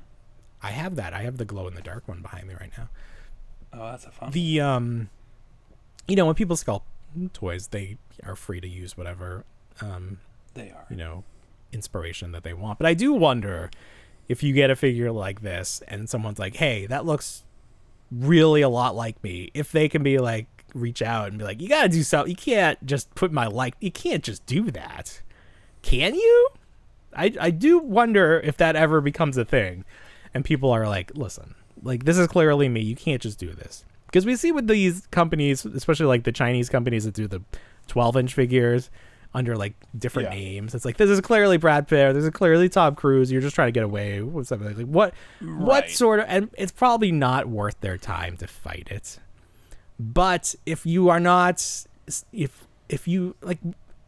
I have that. I have the glow in the dark one behind me right now. Oh, that's a fun one. When people sculpt toys, they are free to use whatever they are. Inspiration that they want. But I do wonder if you get a figure like this and someone's like, hey, that looks really a lot like me, if they can be like, reach out and be like, you gotta do something. You can't just put you can't just do that. Can you? I do wonder if that ever becomes a thing and people are like, listen, like, this is clearly me. You can't just do this. Because we see with these companies, especially like the Chinese companies that do the 12-inch figures under like different names. It's like, this is clearly Brad Pitt. This is clearly Tom Cruise. You're just trying to get away with something. Like, what sort of, and it's probably not worth their time to fight it. But if you are not, if you like,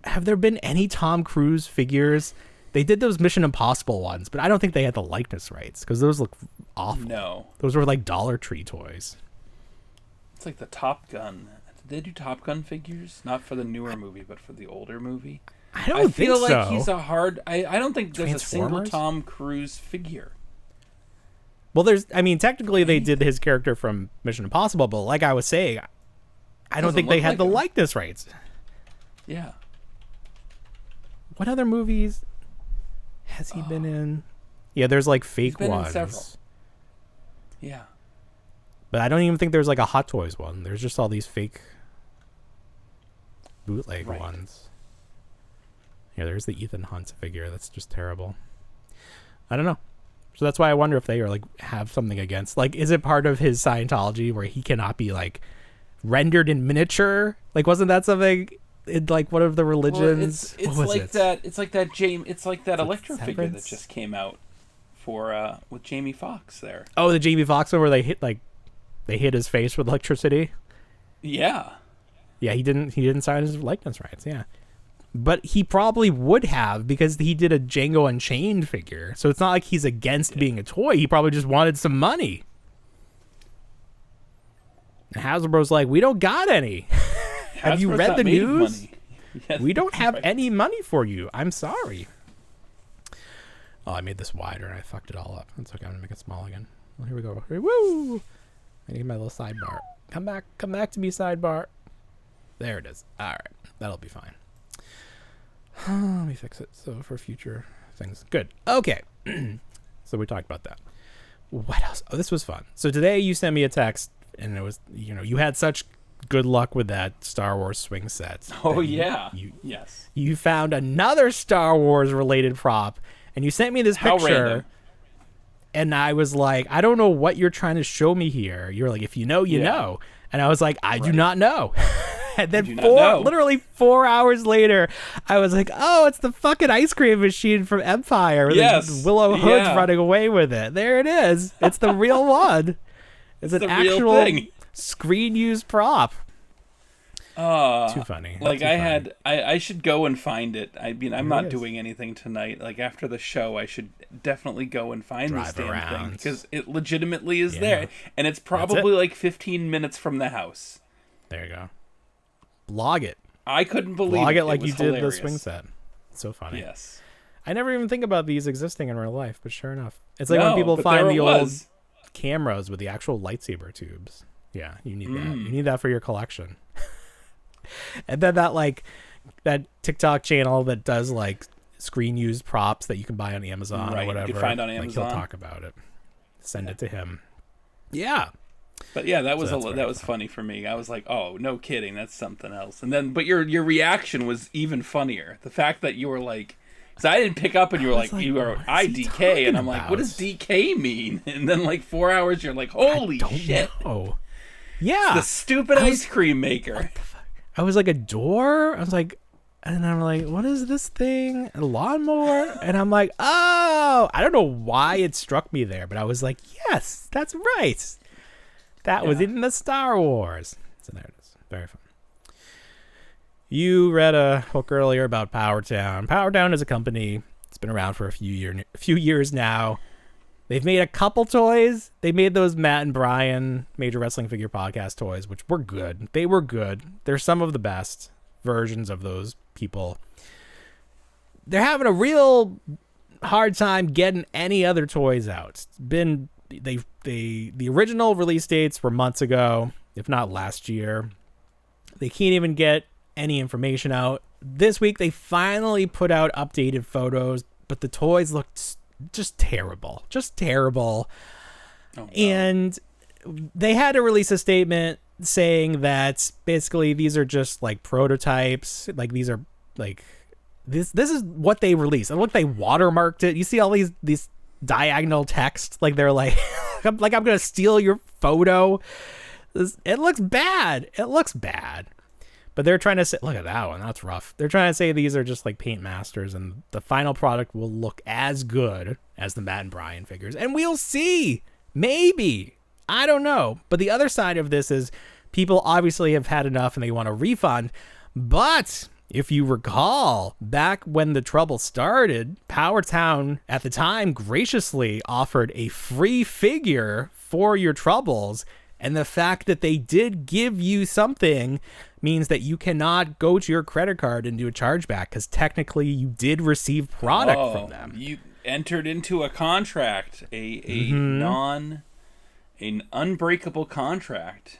have there been any Tom Cruise figures? They did those Mission Impossible ones, but I don't think they had the likeness rights because those look awful. No. Those were like Dollar Tree toys. It's like the Top Gun. Did they do Top Gun figures? Not for the newer movie, but for the older movie? I don't think so. I feel like he's a hard... I don't think there's a single Transformers? Tom Cruise figure. Well, technically they did his character from Mission Impossible, but like I was saying, I don't think they had the likeness rights. Yeah. What other movies has he been in? Yeah, there's like fake He's been ones. in several. Yeah. But I don't even think there's like a Hot Toys one. There's just all these fake bootleg ones. Yeah, there's the Ethan Hunt figure. That's just terrible. I don't know. So that's why I wonder if they are like have something against, like, is it part of his Scientology where he cannot be like rendered in miniature? Like, wasn't that something in like one of the religions? Well, it's like that. It's like that Electro figure that just came out for with Jamie Foxx there. Oh, the Jamie Foxx one where they hit his face with electricity. Yeah. Yeah, he didn't sign his likeness rights. Yeah. But he probably would have because he did a Django Unchained figure. So it's not like he's against being a toy. He probably just wanted some money. And Hasbro's like, we don't got any. Have you read the news? Yes, we don't have any money for you. I'm sorry. Oh, I made this wider and I fucked it all up. That's okay. I'm going to make it small again. Well, here we go. Woo! I need my little sidebar. Come back to me, sidebar. There it is. All right. That'll be fine. Let me fix it so for future things. Good. Okay. So we talked about that. What else? Oh, this was fun. So today you sent me a text and it was, you had such good luck with that Star Wars swing set. Oh, yeah. Yes. You found another Star Wars related prop and you sent me this picture. Random. And I was like, I don't know what you're trying to show me here. You're like, if you know, you know. And I was like, I do not know. And then literally 4 hours later, I was like, oh, it's the fucking ice cream machine from Empire. Yes. Willow Hood's running away with it. There it is. It's the real one. It's an actual screen used prop. Too funny. Like I should go and find it. I mean, I'm not doing anything tonight. Like after the show, I should definitely go and find this damn thing because it legitimately is there, and it's probably like 15 minutes from the house. There you go. Blog it. I couldn't believe Blog it. Like it you hilarious. did the swing set. It's so funny. Yes. I never even think about these existing in real life, but sure enough, it's like when people find the old cameras with the actual lightsaber tubes. Yeah, you need that. You need that for your collection. And then that TikTok channel that does like screen used props that you can buy on Amazon or whatever. You can find on Amazon. Like he'll talk about it. Send it to him. Yeah. But yeah, that was So that was funny for me. I was like, "Oh, no kidding, that's something else." And then, but your reaction was even funnier. The fact that you were like, because I didn't pick up, and you were like, "You are IDK," and I'm like, "What does DK mean?" And then like 4 hours, you're like, "Holy shit!" Oh, yeah, the stupid ice cream maker. I was like, a door. I was like, and I'm like, what is this thing? A lawnmower? And I'm like, oh, I don't know why it struck me there, but I was like, yes, that's right. That was in the Star Wars. So there it is. Very fun. You read a book earlier about Power Town. Power Town is a company. It's been around for a few years now. They've made a couple toys. They made those Matt and Brian Major Wrestling Figure Podcast toys, which were good. They were good. They're some of the best versions of those people. They're having a real hard time getting any other toys out. The original release dates were months ago, if not last year. They can't even get any information out. This week they finally put out updated photos, but the toys looked just terrible. Oh, no. And they had to release a statement saying that basically these are just like prototypes. Like these are like this is what they released. And look, they watermarked it. You see all these diagonal text, like they're like I'm gonna steal your photo. It looks bad. But they're trying to say, look at that one, that's rough. They're trying to say these are just like paint masters, and the final product will look as good as the Matt and Brian figures. And we'll see. Maybe. I don't know. But the other side of this is people obviously have had enough and they want a refund. But if you recall, back when the trouble started, Power Town at the time graciously offered a free figure for your troubles. And the fact that they did give you something means that you cannot go to your credit card and do a chargeback, because technically you did receive product from them. You entered into a contract, an unbreakable contract.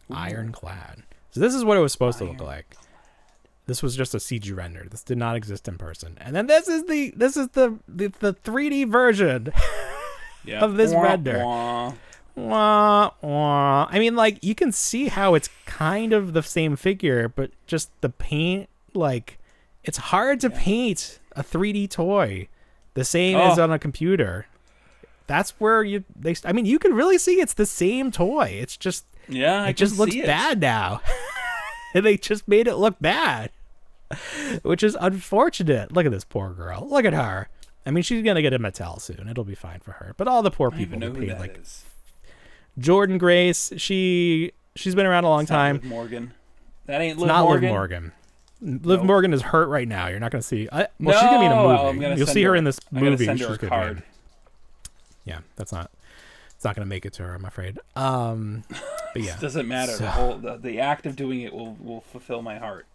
Ooh. Ironclad. So this is what it was supposed to look like. This was just a CG render. This did not exist in person. And then this is the 3D version of this render. Wah, wah. I mean, like, you can see how it's kind of the same figure, but just the paint, like, it's hard to paint a 3D toy the same as on a computer. That's where you can really see it's the same toy. It's just, it just looks bad now. And they just made it look bad, which is unfortunate. Look at this poor girl. Look at her. I mean, she's going to get a Mattel soon. It'll be fine for her. But all the poor people who paid, like, Jordan Grace, she's been around a long time. Liv Morgan. That ain't Liv Morgan. Liv Morgan. Liv Morgan is hurt right now. You're not going to see. She's going to be in a movie. You'll see her in this movie. I'm going to send her a card. Yeah, it's not going to make it to her, I'm afraid. But yeah, it doesn't matter. So, the act of doing it will fulfill my heart.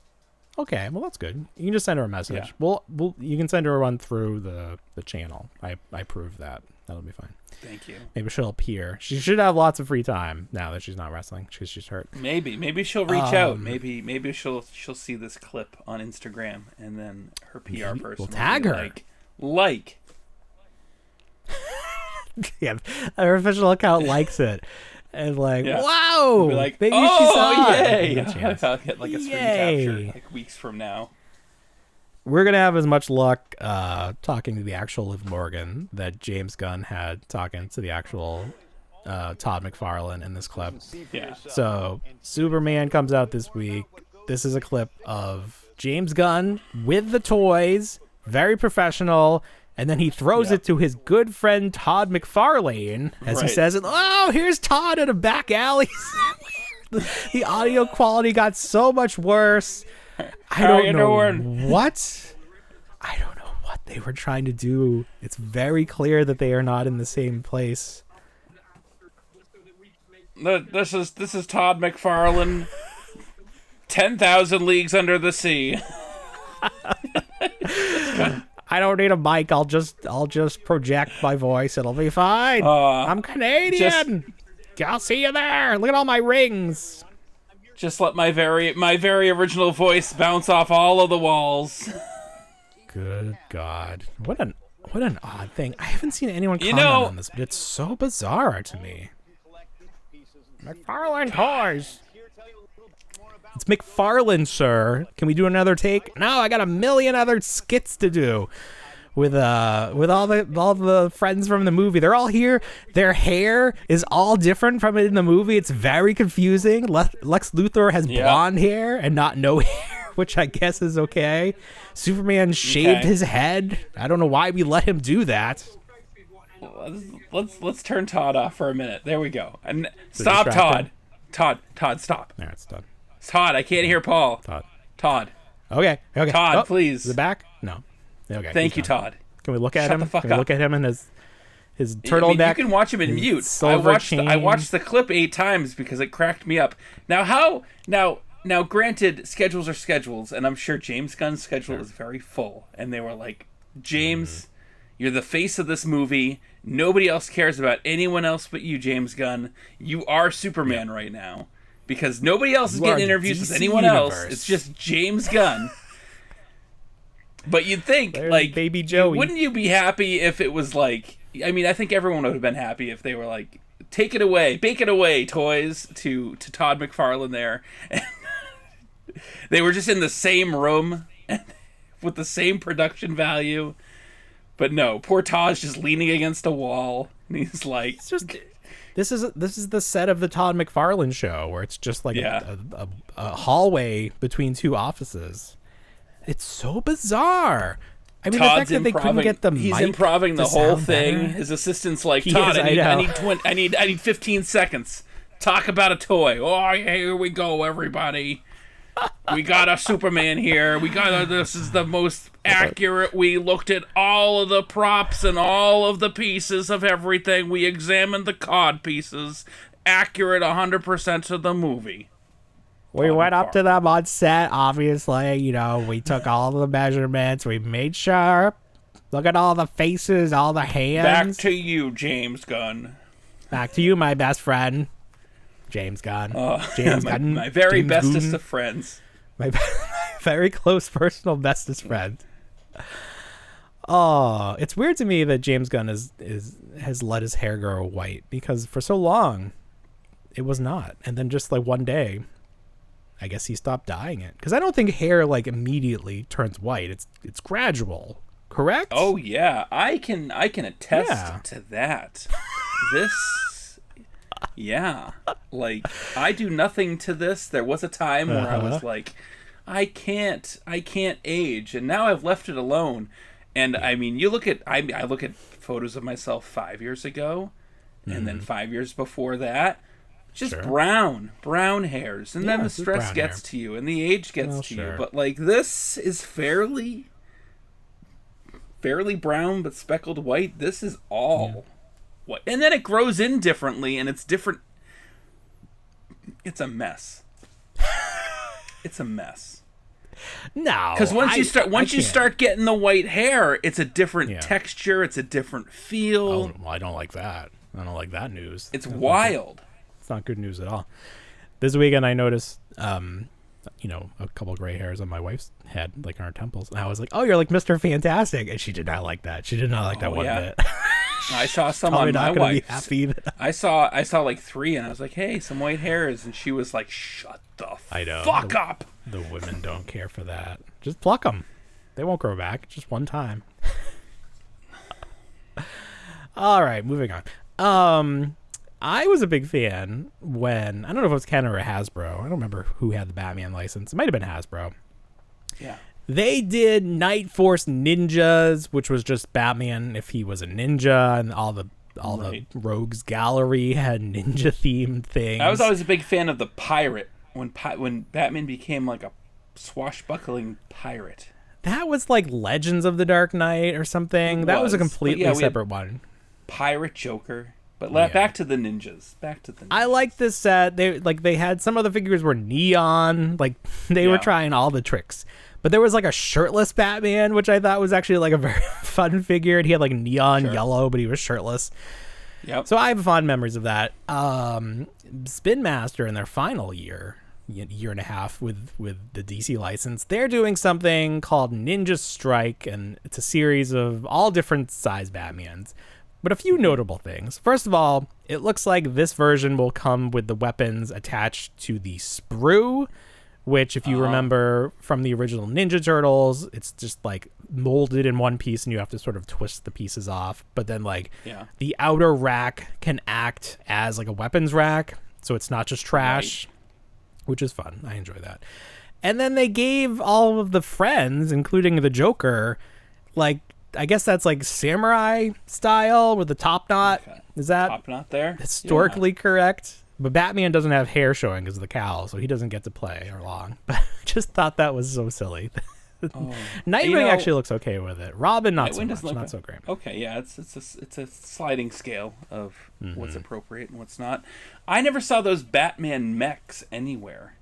Okay, well, that's good. You can just send her a message. Yeah. You can send her one through the channel. I approve that. That'll be fine. Thank you. Maybe she'll appear. She should have lots of free time now that she's not wrestling because she's hurt. Maybe she'll reach out. Maybe she'll see this clip on Instagram, and then her PR person will tag her. Like. Yeah, her official account likes it. And wow, we'll be like, maybe she saw yay. It. I'll get like a screen capture like weeks from now. We're going to have as much luck talking to the actual Liv Morgan that James Gunn had talking to the actual Todd McFarlane in this clip. Yeah. So Superman comes out this week. This is a clip of James Gunn with the toys, very professional, and then he throws it to his good friend Todd McFarlane, as he says, "Oh, here's Todd in a back alley." The audio quality got so much worse. I don't know what they were trying to do. It's very clear that they are not in the same place. This is Todd McFarlane. 10,000 Leagues Under the Sea. I don't need a mic. I'll just project my voice. It'll be fine. I'm Canadian. I'll see you there. Look at all my rings. Just let my very original voice bounce off all of the walls. Good God. What an odd thing. I haven't seen anyone comment on this, but it's so bizarre to me. McFarlane Toys. It's McFarlane, sir. Can we do another take? No, I got a million other skits to do with all the friends from the movie. They're all here. Their hair is all different from it in the movie. It's very confusing. Lex Luthor has blonde hair and not no hair, which I guess is okay. Superman shaved his head. I don't know why we let him do that. Let's turn Todd off for a minute. There we go. And stop, Todd. Todd, stop. There, it's done. Todd, I can't hear Paul. Todd. Okay. Todd, please. Is it back? No. Okay. Thank you, Todd. Can we look at Shut him? the fuck Can we up. look at him in his turtleneck? You can watch him in mute. I watched the clip 8 times because it cracked me up. Now granted, schedules are schedules, and I'm sure James Gunn's schedule is very full. And they were like, James, you're the face of this movie. Nobody else cares about anyone else but you, James Gunn. You are Superman right now. Because nobody else is getting interviews with anyone else. It's just James Gunn. But you'd think, there's like, Baby Joey. Wouldn't you be happy if it was like, I mean, I think everyone would have been happy if they were like, take it away, bake it away, toys, to Todd McFarlane there. And they were just in the same room with the same production value. But no, poor Todd's just leaning against a wall. And he's like... It's just... This is the set of the Todd McFarlane show where it's just like a hallway between two offices. It's so bizarre. I mean, Todd's the fact that they couldn't get the he's mic improving the whole thing. Better. His assistant's like, Todd, I need 15 seconds. Talk about a toy. Oh, here we go, everybody. We got a Superman here. This is the most accurate. We looked at all of the props and all of the pieces of everything. We examined the cod pieces. Accurate 100% of the movie. We went up to them on set, obviously. You know, we took all the measurements. We made sure. Look at all the faces, all the hands. Back to you, James Gunn. Back to you, my best friend. James Gunn. James Gunn. My very James bestest Gunn. of friends. My very close personal bestest friend. Oh, it's weird to me that James Gunn has let his hair grow white, because for so long it was not, and then just like one day, I guess he stopped dyeing it, because I don't think hair like immediately turns white. It's gradual, correct? Oh yeah, I can attest to that. Yeah, like, I do nothing to this. There was a time where I was like, I can't age, and now I've left it alone. And I mean, I look at photos of myself 5 years ago, and then 5 years before that, just brown hairs, and then the stress gets to you, and the age gets to you. But like, this is fairly brown but speckled white. This is all. What? And then it grows in differently, and it's different. It's a mess. It's a mess. No, because once you start getting the white hair, it's a different texture. It's a different feel. Oh, well, I don't like that. I don't like that news. It's wild. It's not good news at all. This weekend, I noticed, a couple gray hairs on my wife's head, like on her temples, and I was like, "Oh, you're like Mr. Fantastic," and she did not like that. She did not like that one bit. I saw some on my wife. Happy I saw like 3, and I was like, "Hey, some white hairs," and she was like, "Shut the fuck up." The women don't care for that. Just pluck them. They won't grow back. Just one time. All right, moving on. I was a big fan when, I don't know if it was Kenner or Hasbro. I don't remember who had the Batman license. It might have been Hasbro. Yeah. They did Night Force Ninjas, which was just Batman if he was a ninja, and all the Rogues Gallery had ninja themed things. I was always a big fan of the pirate when Batman became like a swashbuckling pirate. That was like Legends of the Dark Knight or something. That was a completely separate one. Pirate Joker. But back to the ninjas. I like this set. They had some of the figures were neon. Like they were trying all the tricks. But there was like a shirtless Batman, which I thought was actually like a very fun figure. And he had like neon yellow, but he was shirtless. Yep. So I have fond memories of that. Spin Master in their final year and a half with the DC license, they're doing something called Ninja Strike, and it's a series of all different size Batmans. But a few notable things. First of all, it looks like this version will come with the weapons attached to the sprue, which, if you remember from the original Ninja Turtles, it's just like molded in one piece and you have to sort of twist the pieces off. But then like the outer rack can act as like a weapons rack, so it's not just trash, which is fun. I enjoy that. And then they gave all of the friends, including the Joker, like, I guess that's like samurai style with the top knot. Okay. Is that top knot there? Historically correct? But Batman doesn't have hair showing because of the cowl, so he doesn't get to play or long. But I just thought that was so silly. Nightwing actually looks okay with it. Robin, not so much. Not so great. Okay, yeah, it's a sliding scale of what's appropriate and what's not. I never saw those Batman mechs anywhere.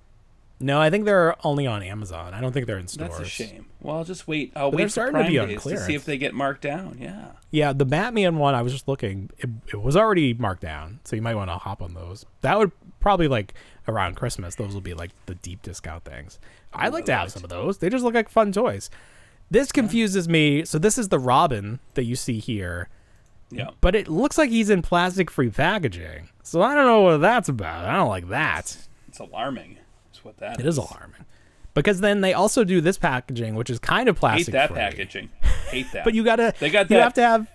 No, I think they're only on Amazon. I don't think they're in stores. That's a shame. Well, I'll just wait. I'll wait they're for starting Prime to be on Days to clearance. see if they get marked down. Yeah. Yeah, the Batman one, I was just looking. It was already marked down, so you might want to hop on those. That would probably, like, around Christmas, those will be, like, the deep discount things. I'd like to have some of those. They just look like fun toys. This confuses me. So this is the Robin that you see here. Yeah. But it looks like he's in plastic-free packaging. So I don't know what that's about. I don't like that. It's alarming. That's what that is. It is alarming. Because then they also do this packaging, which is kind of plastic-free. Hate that packaging. Hate that. But you gotta, you have to have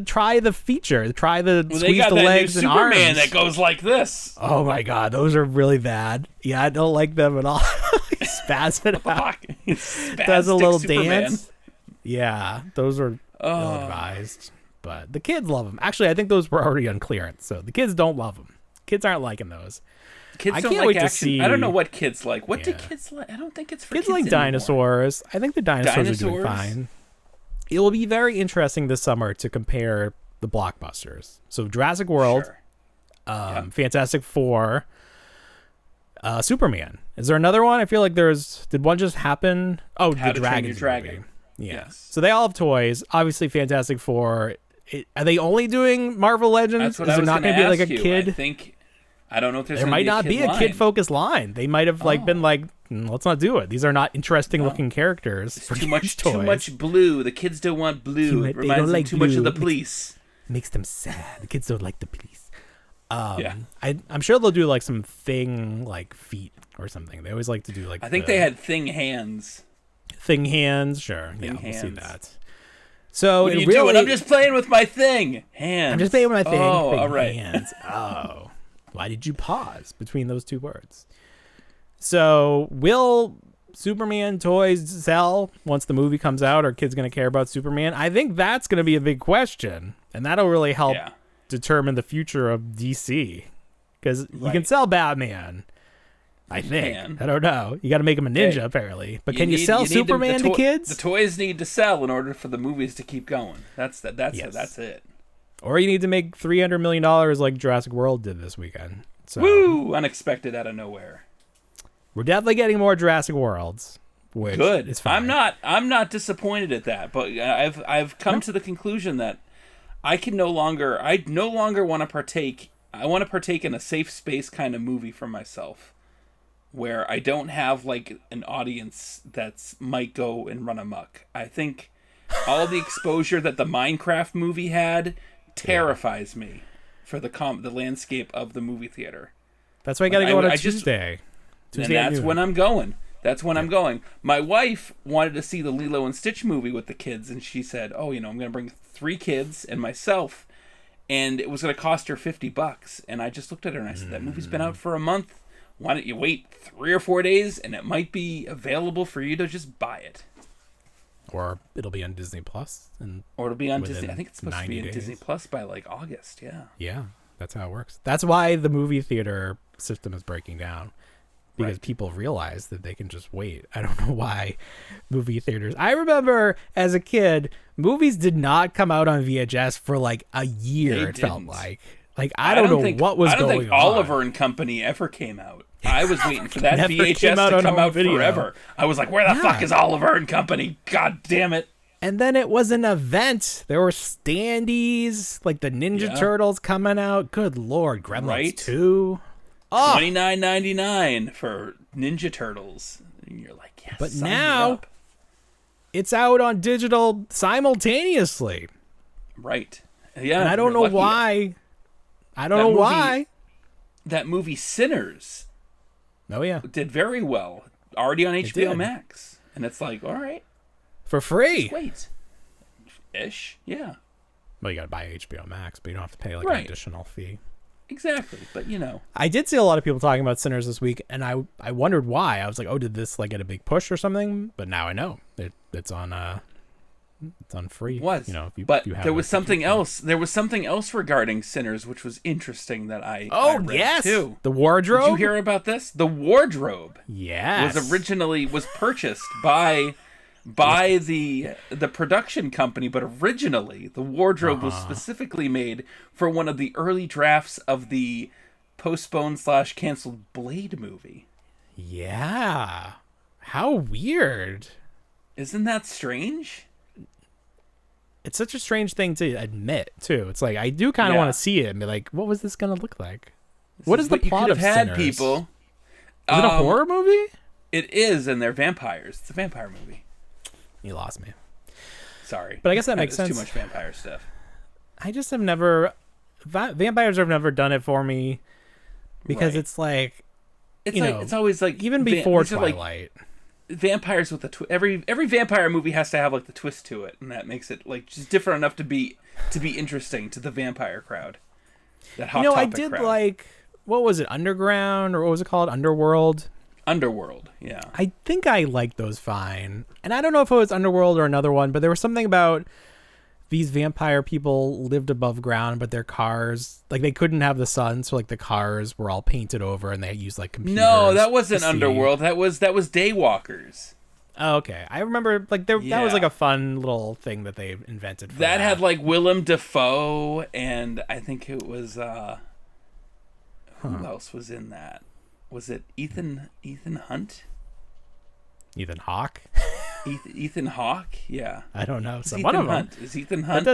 try the feature, try the squeeze the legs and arms. Superman that goes like this. Oh my god, those are really bad. Yeah, I don't like them at all. Spaz it out. Does a little Superman. dance. Yeah, those are ill-advised. But the kids love them. Actually, I think those were already on clearance, so the kids don't love them. Kids aren't liking those. Kids don't like action. I don't know what kids like. What do kids like? I don't think it's for kids like anymore. Dinosaurs. I think the dinosaurs are doing fine. It will be very interesting this summer to compare the blockbusters. So Jurassic World, Fantastic Four, Superman. Is there another one? I feel like did one just happen? Oh, How the to Train Your Dragon. Dragon. Yeah. Yes. So they all have toys. Obviously, Fantastic Four. Are they only doing Marvel Legends? That's what Is I there was not going to to be like ask a you. kid? I don't know if there's there might not be a kid-focused line. They might have been like, let's not do it. These are not interesting-looking characters. It's too much blue. The kids don't want blue. It reminds them too much of the police. Makes them sad. The kids don't like the police. I'm sure they'll do like some thing like feet or something. They always like to do like. I think they had thing hands. Thing hands, sure. Thing we'll hands. see that. So what are you doing? I'm just playing with my thing. Hands. I'm just playing with my thing. Oh, all right. Hands. Oh. Why did you pause between those two words? So, will Superman toys sell once the movie comes out? Are kids going to care about Superman? I think that's going to be a big question, and that'll really help determine the future of DC. Because you can sell Batman, I think. I don't know. You got to make him a ninja, apparently. But can you sell Superman to kids? The toys need to sell in order for the movies to keep going. That's it. Or you need to make $300 million like Jurassic World did this weekend. So, woo! Unexpected out of nowhere. We're definitely getting more Jurassic Worlds. Which Good. Is fine. I'm not disappointed at that, but I've come to the conclusion that I no longer want to partake. I want to partake in a safe space kind of movie for myself, where I don't have like an audience that's might go and run amok. I think all the exposure that the Minecraft movie had terrifies me for the landscape of the movie theater. That's why you got to go on a Tuesday. And that's when I'm going. I'm going. My wife wanted to see the Lilo and Stitch movie with the kids, and she said, "Oh, I'm going to bring 3 kids and myself," and it was going to cost her $50. And I just looked at her and I said, "That movie's been out for a month. Why don't you wait 3 or 4 days, and it might be available for you to just buy it." Or it'll be on Disney Plus, or it'll be on Disney. I think it's supposed to be days. on Disney Plus by like August. Yeah, that's how it works. That's why the movie theater system is breaking down, because people realize that they can just wait. I don't know why movie theaters. I remember as a kid, movies did not come out on VHS for like a year. It felt like I don't know what was going on. I don't think Oliver and Company ever came out. I was waiting for that VHS to come out forever. I was like, where the fuck is Oliver and Company? God damn it. And then it was an event. There were standees, like the Ninja Turtles coming out. Good Lord, Gremlins 2. Oh. $29.99 for Ninja Turtles. And you're like, yes. But now it's out on digital simultaneously. Right. Yeah, and I don't know lucky. why. I don't know why. That movie Sinners. Oh yeah, did very well. Already on HBO did. Max, and it's like, all right, for free. Wait, ish, yeah. Well, you got to buy HBO Max, but you don't have to pay like Right. an additional fee. Exactly, but I did see a lot of people talking about Sinners this week, and I wondered why. I was like, oh, did this like get a big push or something? But now I know it's on free. it was. If you, but if you have there a was something subscription. else. There was something else regarding Sinners, which was interesting that I read yes, too. the wardrobe. Did you hear about this? The wardrobe Yes, was purchased by the production company, but originally the wardrobe was specifically made for one of the early drafts of the postponed/canceled Blade movie. Yeah, how weird. Isn't that strange? It's such a strange thing to admit too. It's like I do kind of want to see it and be like, what was this gonna look like? What is the plot of Sinners? People. Is it a horror movie? It is, and they're vampires. It's a vampire movie. You lost me. Sorry, but I guess that makes sense. Too much vampire stuff. I just have never. Vampires have never done it for me because it's like, it's always like even before Twilight. Vampires with a twist. Every vampire movie has to have like the twist to it, and that makes it like just different enough to be interesting to the vampire crowd. That hot topic I did crowd. like, what was it, Underground, or what was it called, Underworld? Underworld, yeah. I think I liked those fine, and I don't know if it was Underworld or another one, but there was something about these vampire people lived above ground, but their cars, like they couldn't have the sun, so like the cars were all painted over, and they used like computers. No, that wasn't Underworld. That was Daywalkers. Oh, okay, I remember like that was like a fun little thing that they invented. For that had like Willem Dafoe, and I think it was who else was in that? Was it Ethan Hunt? Ethan Hawke? Ethan Hawke? Yeah. I don't know. So one of them. Is Ethan Hunt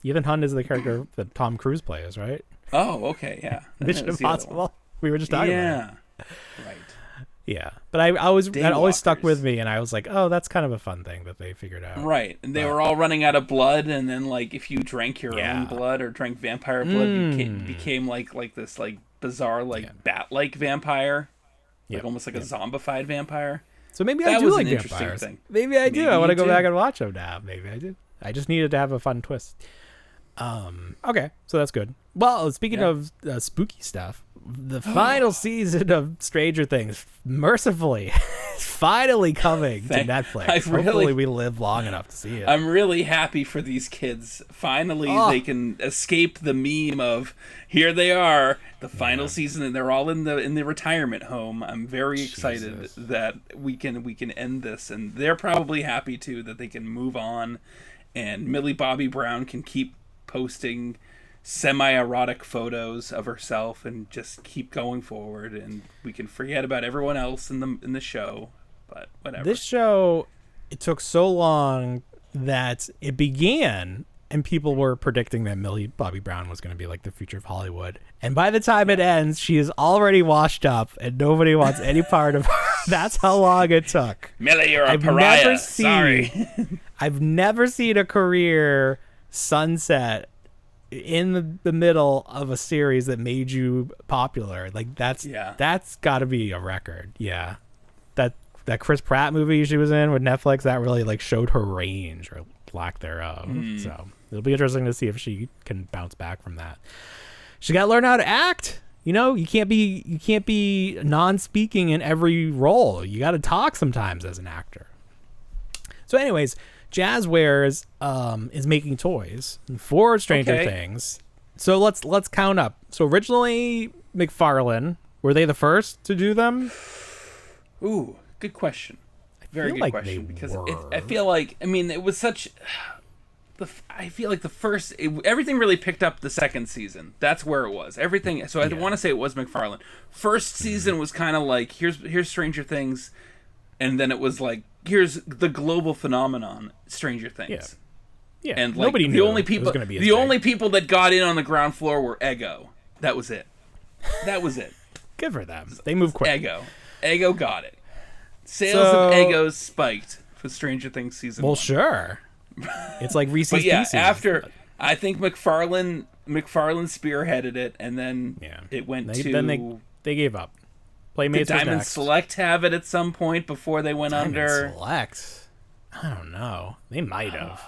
Ethan Hunt is the character that Tom Cruise plays, right? Oh, okay, yeah. Mission Impossible. We were just talking about it. Right. Yeah. But that always stuck with me, and I was like, oh, that's kind of a fun thing that they figured out. Right. And they were all running out of blood, and then like if you drank your own blood or drank vampire blood, you became like this like bizarre bat-like vampire. Like almost like a zombified vampire. So maybe I do like vampires. Maybe I do. I want to go back and watch them now. Maybe I do. I just needed to have a fun twist. Okay, so that's good. Well, speaking of spooky stuff, the final season of Stranger Things, mercifully, is finally coming to Netflix. Hopefully we live long enough to see it. I'm really happy for these kids. Finally, they can escape the meme of here they are, the final season, and they're all in the retirement home. I'm very excited that we can end this, and they're probably happy too that they can move on, and Millie Bobby Brown can keep posting semi-erotic photos of herself and just keep going forward, and we can forget about everyone else in the show. But whatever. This show, it took so long that it began and people were predicting that Millie Bobby Brown was going to be like the future of Hollywood, and by the time it ends she is already washed up and nobody wants any part of her. That's how long it took. Millie, you're a pariah. Sorry. I've never seen a career sunset in the middle of a series that made you popular. Like that's got to be a record. Yeah, that Chris Pratt movie she was in with Netflix, that really like showed her range or lack thereof. So it'll be interesting to see if she can bounce back from that. She got to learn how to act. You can't be non-speaking in every role. You got to talk sometimes as an actor. So anyways, Jazwares is making toys for Stranger Things. So let's count up. So originally McFarlane, were they the first to do them? Ooh, good question. Very good question, because I feel like it was such. I feel like everything really picked up the second season. That's where it was. Everything. So I want to say it was McFarlane. First season was kind of like here's Stranger Things, and then it was like here's the global phenomenon Stranger Things. Yeah. And like nobody knew the only people only people that got in on the ground floor were Eggo. That was it. Good for them. They move quick. Eggo got it. Sales of Eggos spiked for Stranger Things season 1. Well, sure. It's like Reese's but yeah, Pieces. I think McFarlane spearheaded it, and then it went to. Then they gave up. Playmates Did Diamond Select have it at some point before they went under? Diamond Select? I don't know. They might have.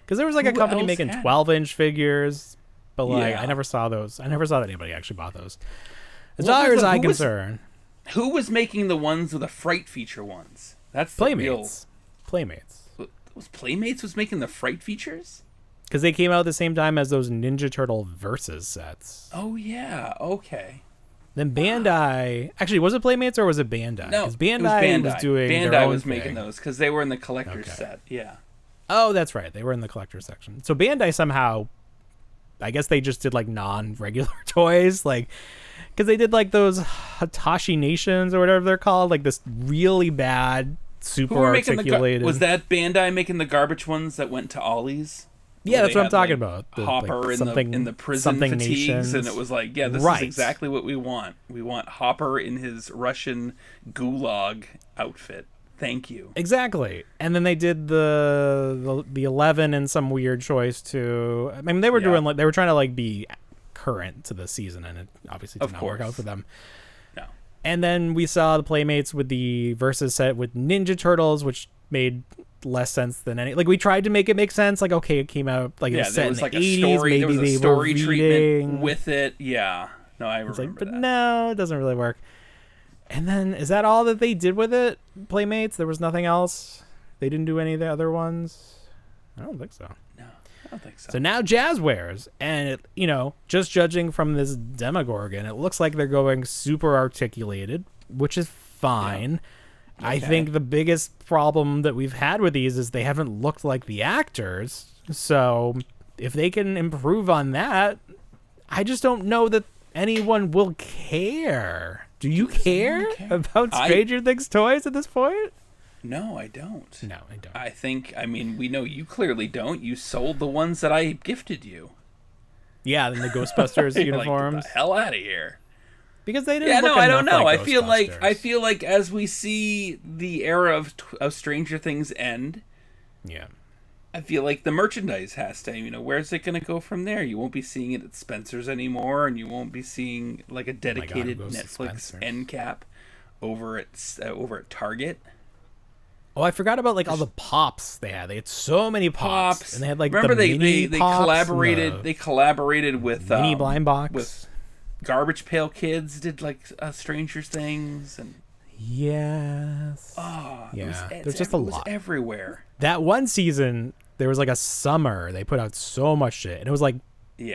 Because there was like a company making 12-inch figures, but like I never saw those. I never saw that anybody actually bought those. As far as I'm concerned. Who was making the ones with the Fright feature ones? That's the Playmates. Playmates. Was Playmates was making the Fright features? Because they came out at the same time as those Ninja Turtle Versus sets. Oh, yeah. Okay. Then Bandai... Actually, was it Playmates or was it Bandai? No, because Bandai was doing Bandai their own was thing. making those because they were in the collector's set. Yeah. Oh, that's right. They were in the collector's section. So Bandai somehow... I guess they just did like non-regular toys. Like... Because they did like those Hitachi Nations or whatever they're called. Like this really bad, super articulated... Was that Bandai making the garbage ones that went to Ollie's? Yeah, that's what I'm talking about. Hopper like in the prison fatigues, Nations. And it was like, yeah, this is exactly what we want. We want Hopper in his Russian gulag outfit. Thank you. Exactly. And then they did the 11 and some weird choice too. I mean, they were doing like they were trying to like be current to the season, and it obviously did not work out for them. No. And then we saw the Playmates with the Versus set with Ninja Turtles, which made less sense than any. Like we tried to make it make sense. Like okay, it came out like it was set in the 80s. Maybe there was a they story were treatment with it. Yeah. No, I remember like, but that. no, it doesn't really work. And then is that all that they did with it? Playmates? There was nothing else. They didn't do any of the other ones. I don't think so. No, I don't think so. So now Jazwares, and it, just judging from this Demogorgon, it looks like they're going super articulated, which is fine. Yeah. I think the biggest problem that we've had with these is they haven't looked like the actors. So if they can improve on that, I just don't know that anyone will care. Do you care about Stranger Things toys at this point? No, I don't. No, I don't. I mean, we know you clearly don't. You sold the ones that I gifted you. Yeah, then the Ghostbusters uniforms. Like, get the hell out of here. Because they didn't. Yeah, look no, I don't know. like I feel like as we see the era of Stranger Things end, I feel like the merchandise has to. Where's it going to go from there? You won't be seeing it at Spencer's anymore, and you won't be seeing like a dedicated Netflix end cap over at Target. Oh, I forgot about like all the pops they had. They had so many pops, and they had like remember the they pops collaborated. They collaborated with mini blind box with Garbage Pail Kids. Did like Stranger Things and yes. Oh, yeah. There's just a lot. It was everywhere. That one season, there was like a summer. They put out so much shit, and it was like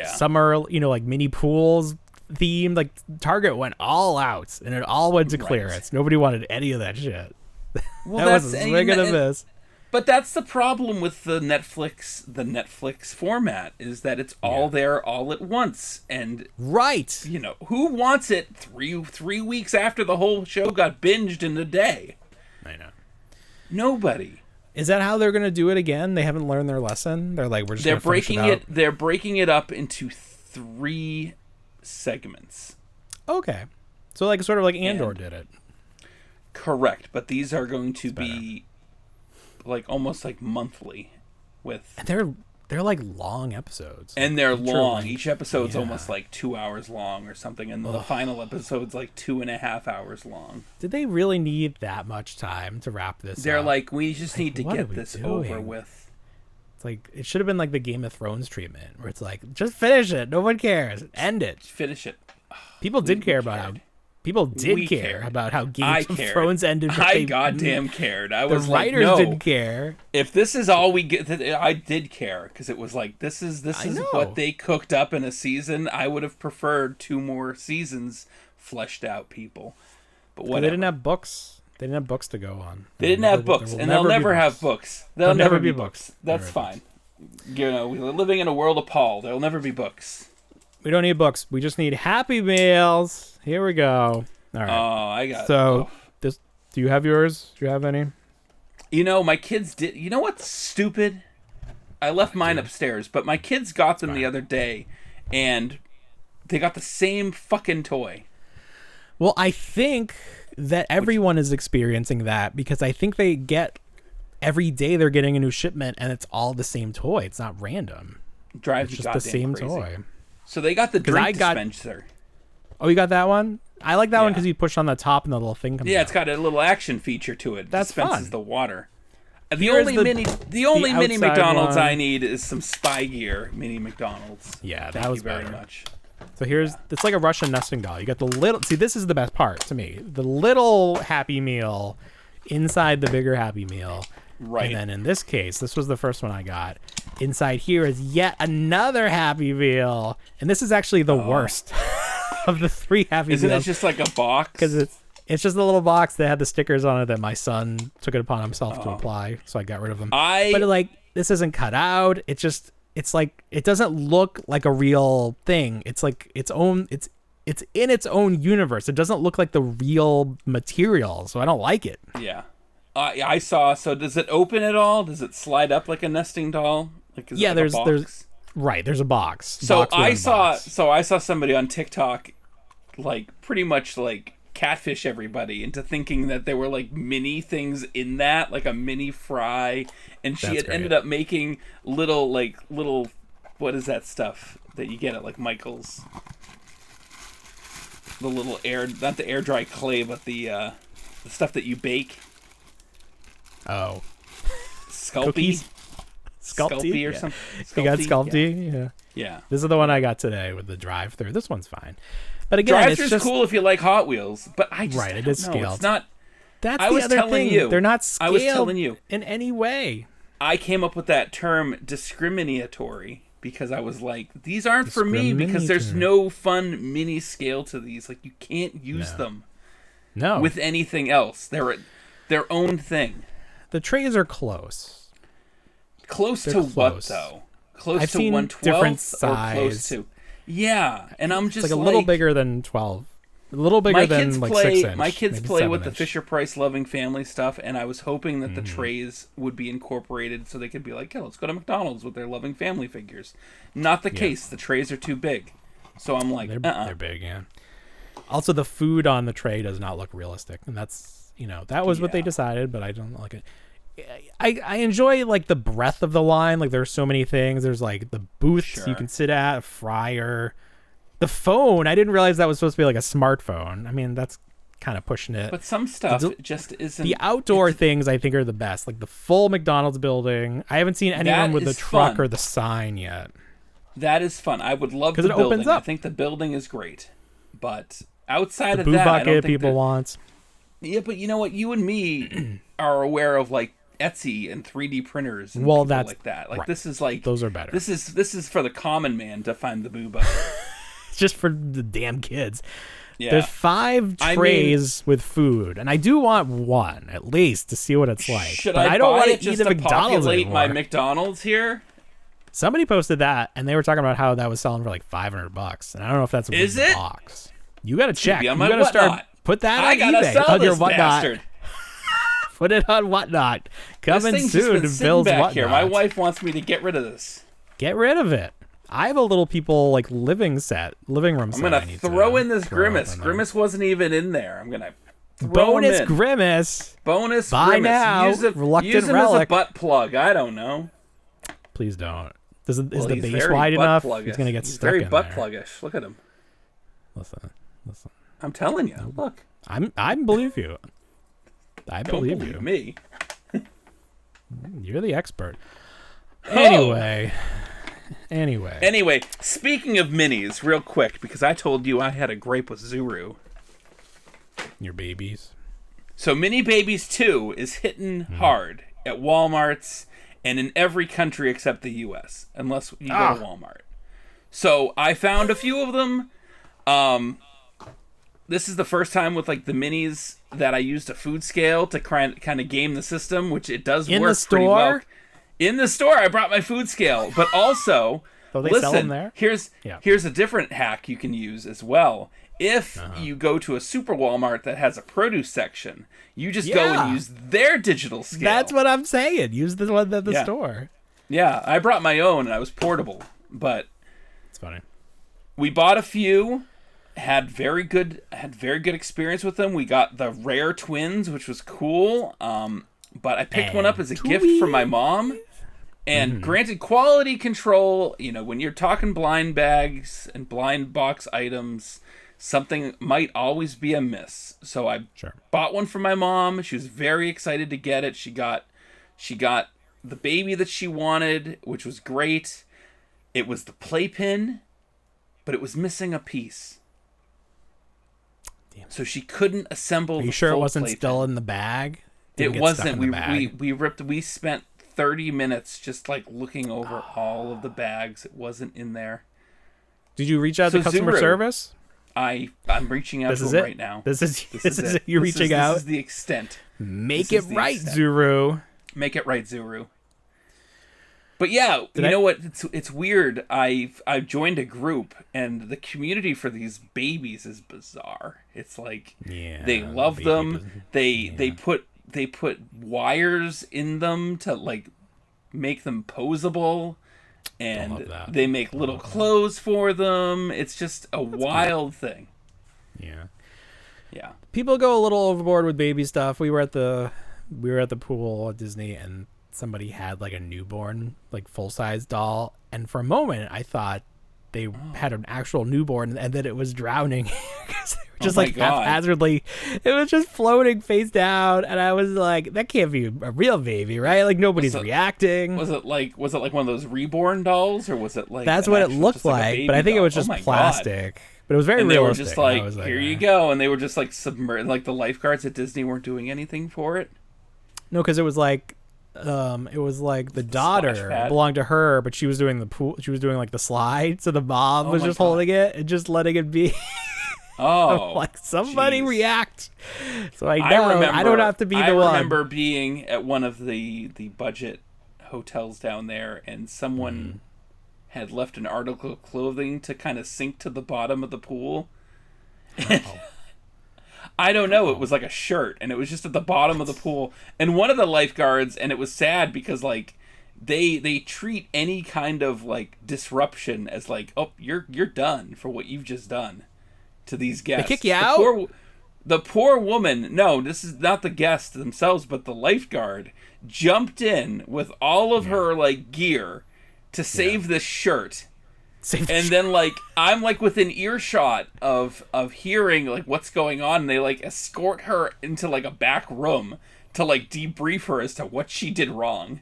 summer. Like mini pools themed. Like Target went all out, and it all went to clearance. Nobody wanted any of that shit. Well, that was a swing and a miss. But that's the problem with the Netflix format is that it's all there all at once, and who wants it three weeks after the whole show got binged in a day? I know. Nobody. Is that how they're gonna do it again? They haven't learned their lesson. They're like, they're breaking it. They're breaking it up into 3 segments. Okay, so like sort of like Andor did it. Correct, but these are going to be like almost like monthly with and they're like long episodes. And they're long. Each episode's almost like 2 hours long or something, and the final episode's like 2.5 hours long. Did they really need that much time to wrap this They're up? like, we just need to get this over with. It's like it should have been like the Game of Thrones treatment where it's like, just finish it. No one cares. End it. Finish it. People did care about how People did care about how Game of Thrones ended. I goddamn cared. I was the writers like, no, didn't care. If this is all we get, I did care because it was like this is what they cooked up in a season. I would have preferred 2 more seasons fleshed out, people. But whatever. They didn't have books. They didn't have books to go on. They didn't have books, and they'll never have books. There'll never be books. That's fine. We're living in a world of Paul. There'll never be books. We don't need books. We just need Happy Meals. Here we go. All right. Oh, I got so this. Do you have yours? Do you have any? My kids did. You know what's stupid? I left mine upstairs, but my kids got them the other day, and they got the same fucking toy. Well, I think that everyone is experiencing that because I think they get every day they're getting a new shipment, and it's all the same toy. It's not random. Drives It's you just the goddamn same crazy. toy. So they got the 'Cause drink I got- dispenser. Oh, you got that one? I like that one Yeah. because you push on the top and the little thing comes Yeah, out. it's got a little action feature to it. That's Dispenses fun. the water. The Here's only the- mini outside McDonald's one. I need is some Spy Gear mini McDonald's. Yeah, Thank that was you very better. much. So here's it's like a Russian nesting doll. You got the little. See, this is the best part to me. The little Happy Meal inside the bigger Happy Meal. Right. And then in this case, this was the first one I got. Inside here is yet another Happy Meal, and this is actually the worst of the 3 Happy Isn't Meals. it just like a box? Because it's just a little box that had the stickers on it that my son took it upon himself to apply, so I got rid of them. But like this isn't cut out. It's like it doesn't look like a real thing. It's like its own. It's in its own universe. It doesn't look like the real material, so I don't like it. Yeah. I saw. So does it open at all? Does it slide up like a nesting doll? Like, is it like there's a box? there's a box. So Box within a box. I saw somebody on TikTok, like pretty much like catfish everybody into thinking that there were like mini things in that, like a mini fry, and she That's had great. ended up making little what is that stuff that you get at like Michael's? The little not the air dry clay, but the stuff that you bake. Oh, Sculpey. cookies. Sculpey or Yeah. something. You got Sculpty. Yeah. Yeah. This is the one I got today with the drive-through. This one's fine, but again, it's Drive-thru's just cool if you like Hot Wheels, but I just Right, I it don't is know. scaled. It's not. that's I the was other telling thing. you. They're not I scaled was telling you. in any way. I came up with that term discriminatory because I was like, these aren't for me because there's no fun mini scale to these. Like you can't use them No, with anything else. They're their own thing. the trays are close. Close They're to what close. though? Close I've to seen 1/12 different or close size. to. Yeah, and I'm It's just like a little bigger than 12. A little bigger my than kids like play 6 inch. my kids maybe play 7 with the inch. Fisher Price Loving Family stuff, and I was hoping that Mm-hmm. the trays would be incorporated so they could be like, yeah, let's go to McDonald's with their Loving Family figures. Not the case. The trays are too big. So I'm like, They're big, yeah. Also, the food on the tray does not look realistic, and that's that was what they decided, but I don't like it. I enjoy like the breadth of the line. Like there's so many things. There's like the booths you can sit at, a fryer, the phone. I didn't realize that was supposed to be like a smartphone. I mean, that's kind of pushing it. But some stuff just isn't. The outdoor things I think are the best, like the full McDonald's building. I haven't seen anyone That with the is truck fun. or the sign yet. That is fun. I would love the 'Cause it building. opens up. I think the building is great. But outside The of boo that, I don't bucket think people that- want. Yeah, but you know what? You and me are aware of like Etsy and 3D printers and Well, people that's like that. Like right. this is like Those are better. This is for the common man to find the boo bucket. It's just for the damn kids. Yeah. There's 5 trays with food, and I do want one at least to see what it's like. Should but I don't buy want it to eat just at to McDonald's populate my anymore. McDonald's here? Somebody posted that, and they were talking about how that was selling for like $500, and I don't know if that's a Is big it? box. You got to check. Be You on my got to start Whatnot. put that I on gotta eBay. sell on your this Whatnot. bastard. Put it on Whatnot. This Coming thing's just soon been to sitting Bill's back Whatnot. here. My wife wants me to get rid of this. Get rid of it. I have a little people like living room set. I'm gonna I need throw to in this throw Grimace. up in there. Grimace wasn't even in there. I'm gonna throw Bonus him in. Grimace. Bonus Buy Grimace. now, Use him, reluctant use him as a relic. butt plug. I don't know. Please don't. Is Well, the he's base very wide butt enough? pluggish. He's gonna get He's stuck very in butt there. pluggish. Look at him. Listen. I'm telling you. Look. I believe you. I Don't believe believe you. me. You're the expert. Oh! Anyway. Speaking of minis, real quick, because I told you I had a gripe with Zuru. Your babies. So Mini Babies 2 is hitting hard at Walmarts and in every country except the US, unless you go to Walmart. So I found a few of them. This is the first time with like the minis that I used a food scale to kind of game the system, which it does In work the pretty well. store? In the store, I brought my food scale, but also So they listen, sell them there? here's a different hack you can use as well. If you go to a super Walmart that has a produce section, you just go and use their digital scale. That's what I'm saying. Use the one at the store. Yeah, I brought my own and I was portable, but It's funny. we bought a few, had very good experience with them. We got the rare twins, which was cool. But I picked one up as a gift from my mom, And granted, quality control, when you're talking blind bags and blind box items, something might always be amiss. So I bought one for my mom. She was very excited to get it. She got the baby that she wanted, which was great. It was the playpen, but it was missing a piece. Damn. So she couldn't assemble. Are you sure it wasn't still in the bag? It wasn't. We spent 30 minutes just like looking over all of the bags. It wasn't in there. Did you reach out to customer service? I'm reaching out to them right now. This is it. You're reaching out. This is the extent. Make it right, Zuru. Make it right, Zuru. But yeah, you know what? It's weird. I've joined a group, and the community for these babies is bizarre. It's like they love them. They put wires in them to like make them posable, and they make little clothes for them. It's just a wild thing. Yeah. People go a little overboard with baby stuff. We were at the pool at Disney, and somebody had like a newborn, like full-size doll, and for a moment I thought they had an actual newborn and that it was drowning because they were just haphazardly, it was just floating face down, and I was like, that can't be a real baby, right? Like nobody's reacting. Was it like one of those reborn dolls, or was it like that's what it looked like, but I think it was just plastic. But it was very realistic. They were just like, here you go, and they were just like submerged. Like the lifeguards at Disney weren't doing anything for it. No, because it was like the daughter belonged to her, but she was doing the pool. She was doing like the slide, so the mom was just holding it and just letting it be. Like somebody react. So I don't have to be the one. I remember being at one of the budget hotels down there, and someone had left an article of clothing to kind of sink to the bottom of the pool. I don't know. It was like a shirt, and it was just at the bottom of the pool. And one of the lifeguards, and it was sad because like they treat any kind of like disruption as like, oh, you're done for what you've just done to these guests. They kick you out. The poor woman. No, this is not the guests themselves, but the lifeguard jumped in with all of her like gear to save this shirt. And then like I'm like within earshot of hearing like what's going on, and they like escort her into like a back room to like debrief her as to what she did wrong.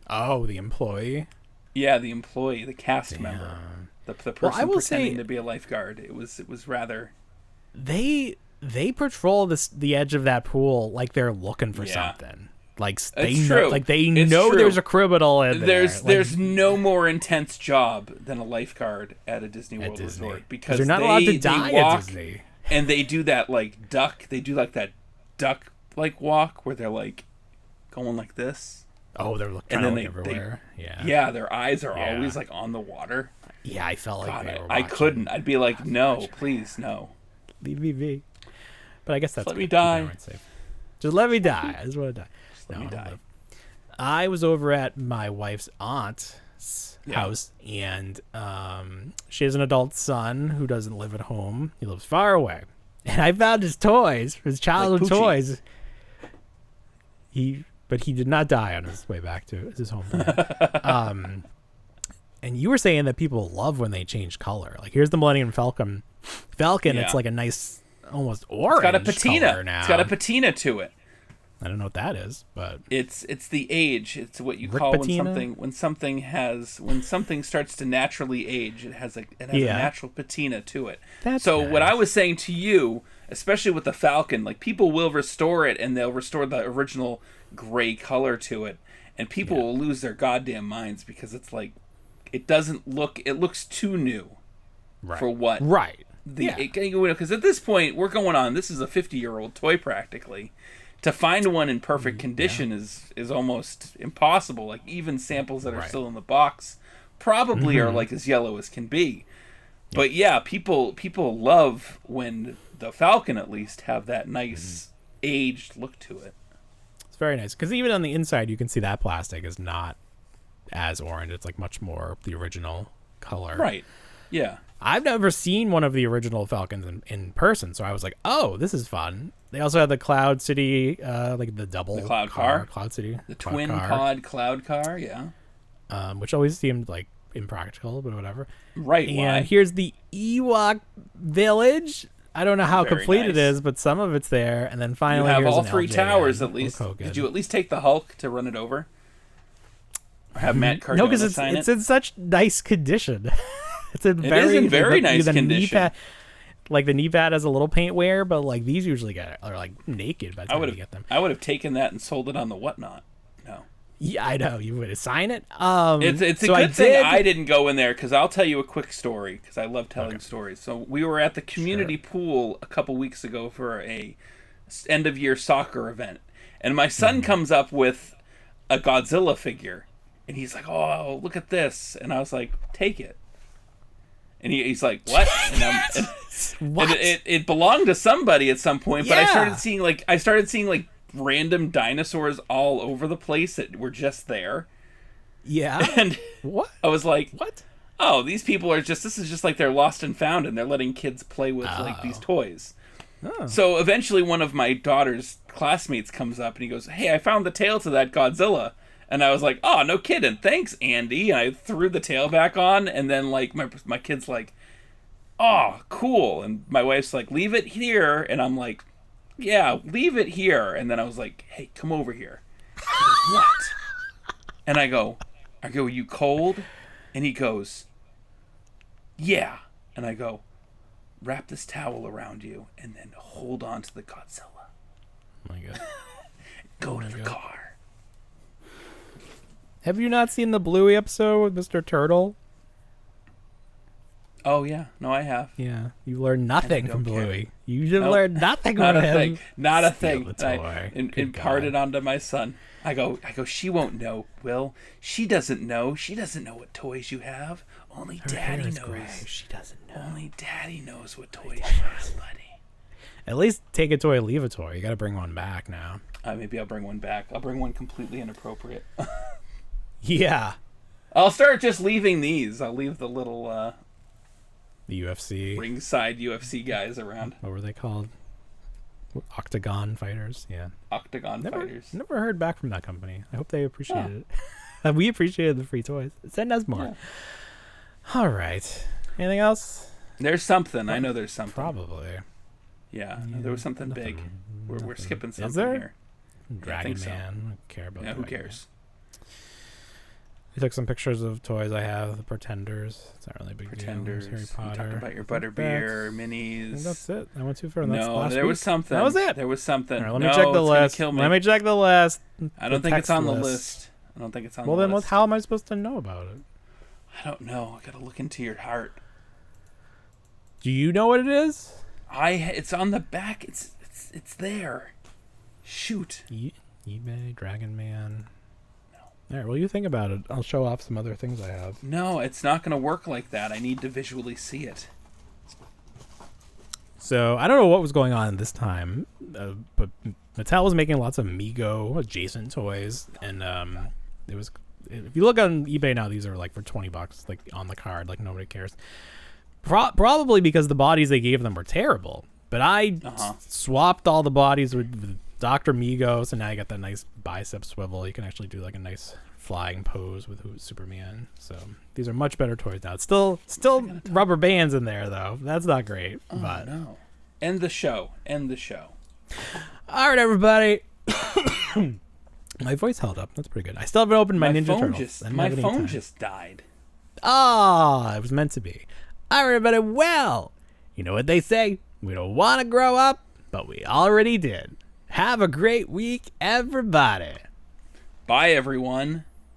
Oh, the employee? Yeah, the employee, the cast member. The person pretending to be a lifeguard. It was rather they patrol the edge of that pool like they're looking for something. Like they know, like they know there's a criminal in there. There's no more intense job than a lifeguard at a Disney World resort, because they're not allowed to die at Disney. And they do that like duck. They do like that duck like walk where they're like going like this. Oh, they're looking everywhere. Yeah, their eyes are always like on the water. Yeah, I felt like they were watching. I couldn't. I'd be like, no, please, no. Leave me be. But I guess that's let me die. Just let me die. I just want to die. Let me die. I was over at my wife's aunt's house, and she has an adult son who doesn't live at home. He lives far away. And I found his toys, his childhood toys. But he did not die on his way back to his home. And you were saying that people love when they change color. Like here's the Millennium Falcon. It's like a nice, almost orange. It's got a patina color now. It's got a patina to it. I don't know what that is, but it's the age. It's what you call when something starts to naturally age. It has a natural patina to it. So nice. What I was saying to you, especially with the Falcon, like people will restore it and they'll restore the original gray color to it, and people will lose their goddamn minds because it's like it doesn't look. It looks too new for what because at this point we're going on. This is a 50-year-old toy practically. To find one in perfect condition is almost impossible. Like even samples that are still in the box probably are like as yellow as can be. But people love when the Falcon at least have that nice aged look to it. It's very nice because even on the inside you can see that plastic is not as orange. It's like much more the original color. Right. Yeah. I've never seen one of the original Falcons in person, so I was like, "Oh, this is fun." They also had the Cloud City, like the double The Cloud car, Cloud City, the Cloud twin car, pod Cloud car, yeah. which always seemed like impractical, but whatever. Right. And why? here's the Ewok village. I don't know how Very complete it nice. is, but some of it's there. And then You finally, have here's all an three LJN. towers at least. Hulk Hogan. Did you at least take the Hulk to run it over? Or have Matt Cardona No, because sign it's it? in such nice condition. It's in is in very nice condition. Knee pad, like the knee pad has a little paint wear, but like these usually are like naked by the time you get them. I would have taken that and sold it on the whatnot. No. Yeah, I know you would sign it. It's a so good thing I didn't go in there because I'll tell you a quick story because I love telling stories. So we were at the community pool a couple weeks ago for a end of year soccer event, and my son comes up with a Godzilla figure, and he's like, "Oh, look at this!" And I was like, "Take it." And he's like, "What?" And What? And it belonged to somebody at some point, but I Yeah. started seeing like random dinosaurs all over the place that were just there. Yeah. And What? I was like, What? oh, these people are just, this is just like they're lost and found and they're letting kids play with like these toys. Oh. So eventually one of my daughter's classmates comes up and he goes, "Hey, I found the tail to that Godzilla." And I was like, "Oh, no kidding. Thanks, Andy." And I threw the tail back on, and then like my kid's like, "Oh, cool." And my wife's like, "Leave it here." And I'm like, "Yeah, leave it here." And then I was like, "Hey, come over here." He goes, "What?" And I go, "Are you cold?" And he goes, "Yeah." And I go, "Wrap this towel around you and then hold on to the Godzilla. Oh my God. Go to the car." Have you not seen the Bluey episode with Mr. Turtle? Oh, yeah. No, I have. Yeah. You learn nothing from don't care. Bluey. You just Nope. learn nothing Not from a him. thing. Not a Steal thing. the toy. I Good imparted God. onto my son. I go, "She won't know, Will. She doesn't know. She doesn't know what toys you have. Only Her Daddy hair is knows. gray. She doesn't know. Only Daddy knows what toys you have, buddy." At least take a toy, leave a toy. You got to bring one back now. Maybe I'll bring one back. I'll bring one completely inappropriate. Yeah. I'll start just leaving these. I'll leave the little The UFC. ringside UFC guys around. What were they called? Octagon fighters. Yeah. Octagon fighters. Never heard back from that company. I hope they appreciated it. We appreciated the free toys. Send us more. Yeah. All right. Anything else? There's something. I know there's something. Probably. Yeah, there was something big. We're skipping something there? here. Dragon think so. Man. I don't care about Yeah, who Dragon cares? We took some pictures of toys I have. The Pretenders. It's not really a big Pretenders. deal. Harry You Potter. talked about your That's- butterbeer, I think minis. that's it. I went too far. That's No, last there week. was something. That was it. There was something. All right, let me No, check the it's gonna list. kill me. Let me check the list. I don't think it's on the list. I don't think it's on Well, the then list. how am I supposed to know about it? I don't know. I gotta look into your heart. Do you know what it is? It's on the back. It's there. Shoot. eBay, Dragon Man. No. All right, well, you think about it. I'll show off some other things I have. No, it's not gonna work like that. I need to visually see it. So, I don't know what was going on this time, but Mattel was making lots of Mego adjacent toys, and it was... If you look on eBay now, these are like for $20, like on the card, like nobody cares. Probably because the bodies they gave them were terrible. But I swapped all the bodies with Dr. Mego, so now you got that nice bicep swivel. You can actually do like a nice flying pose with Superman. So these are much better toys now. It's still rubber bands in there though. That's not great. Oh but no! End the show. End the show. all right, everybody. My voice held up. That's pretty good. I still haven't opened my Ninja Turtles. My phone just died. Ah, it was meant to be. All right, everybody. Well, you know what they say. We don't want to grow up, but we already did. Have a great week, everybody. Bye, everyone.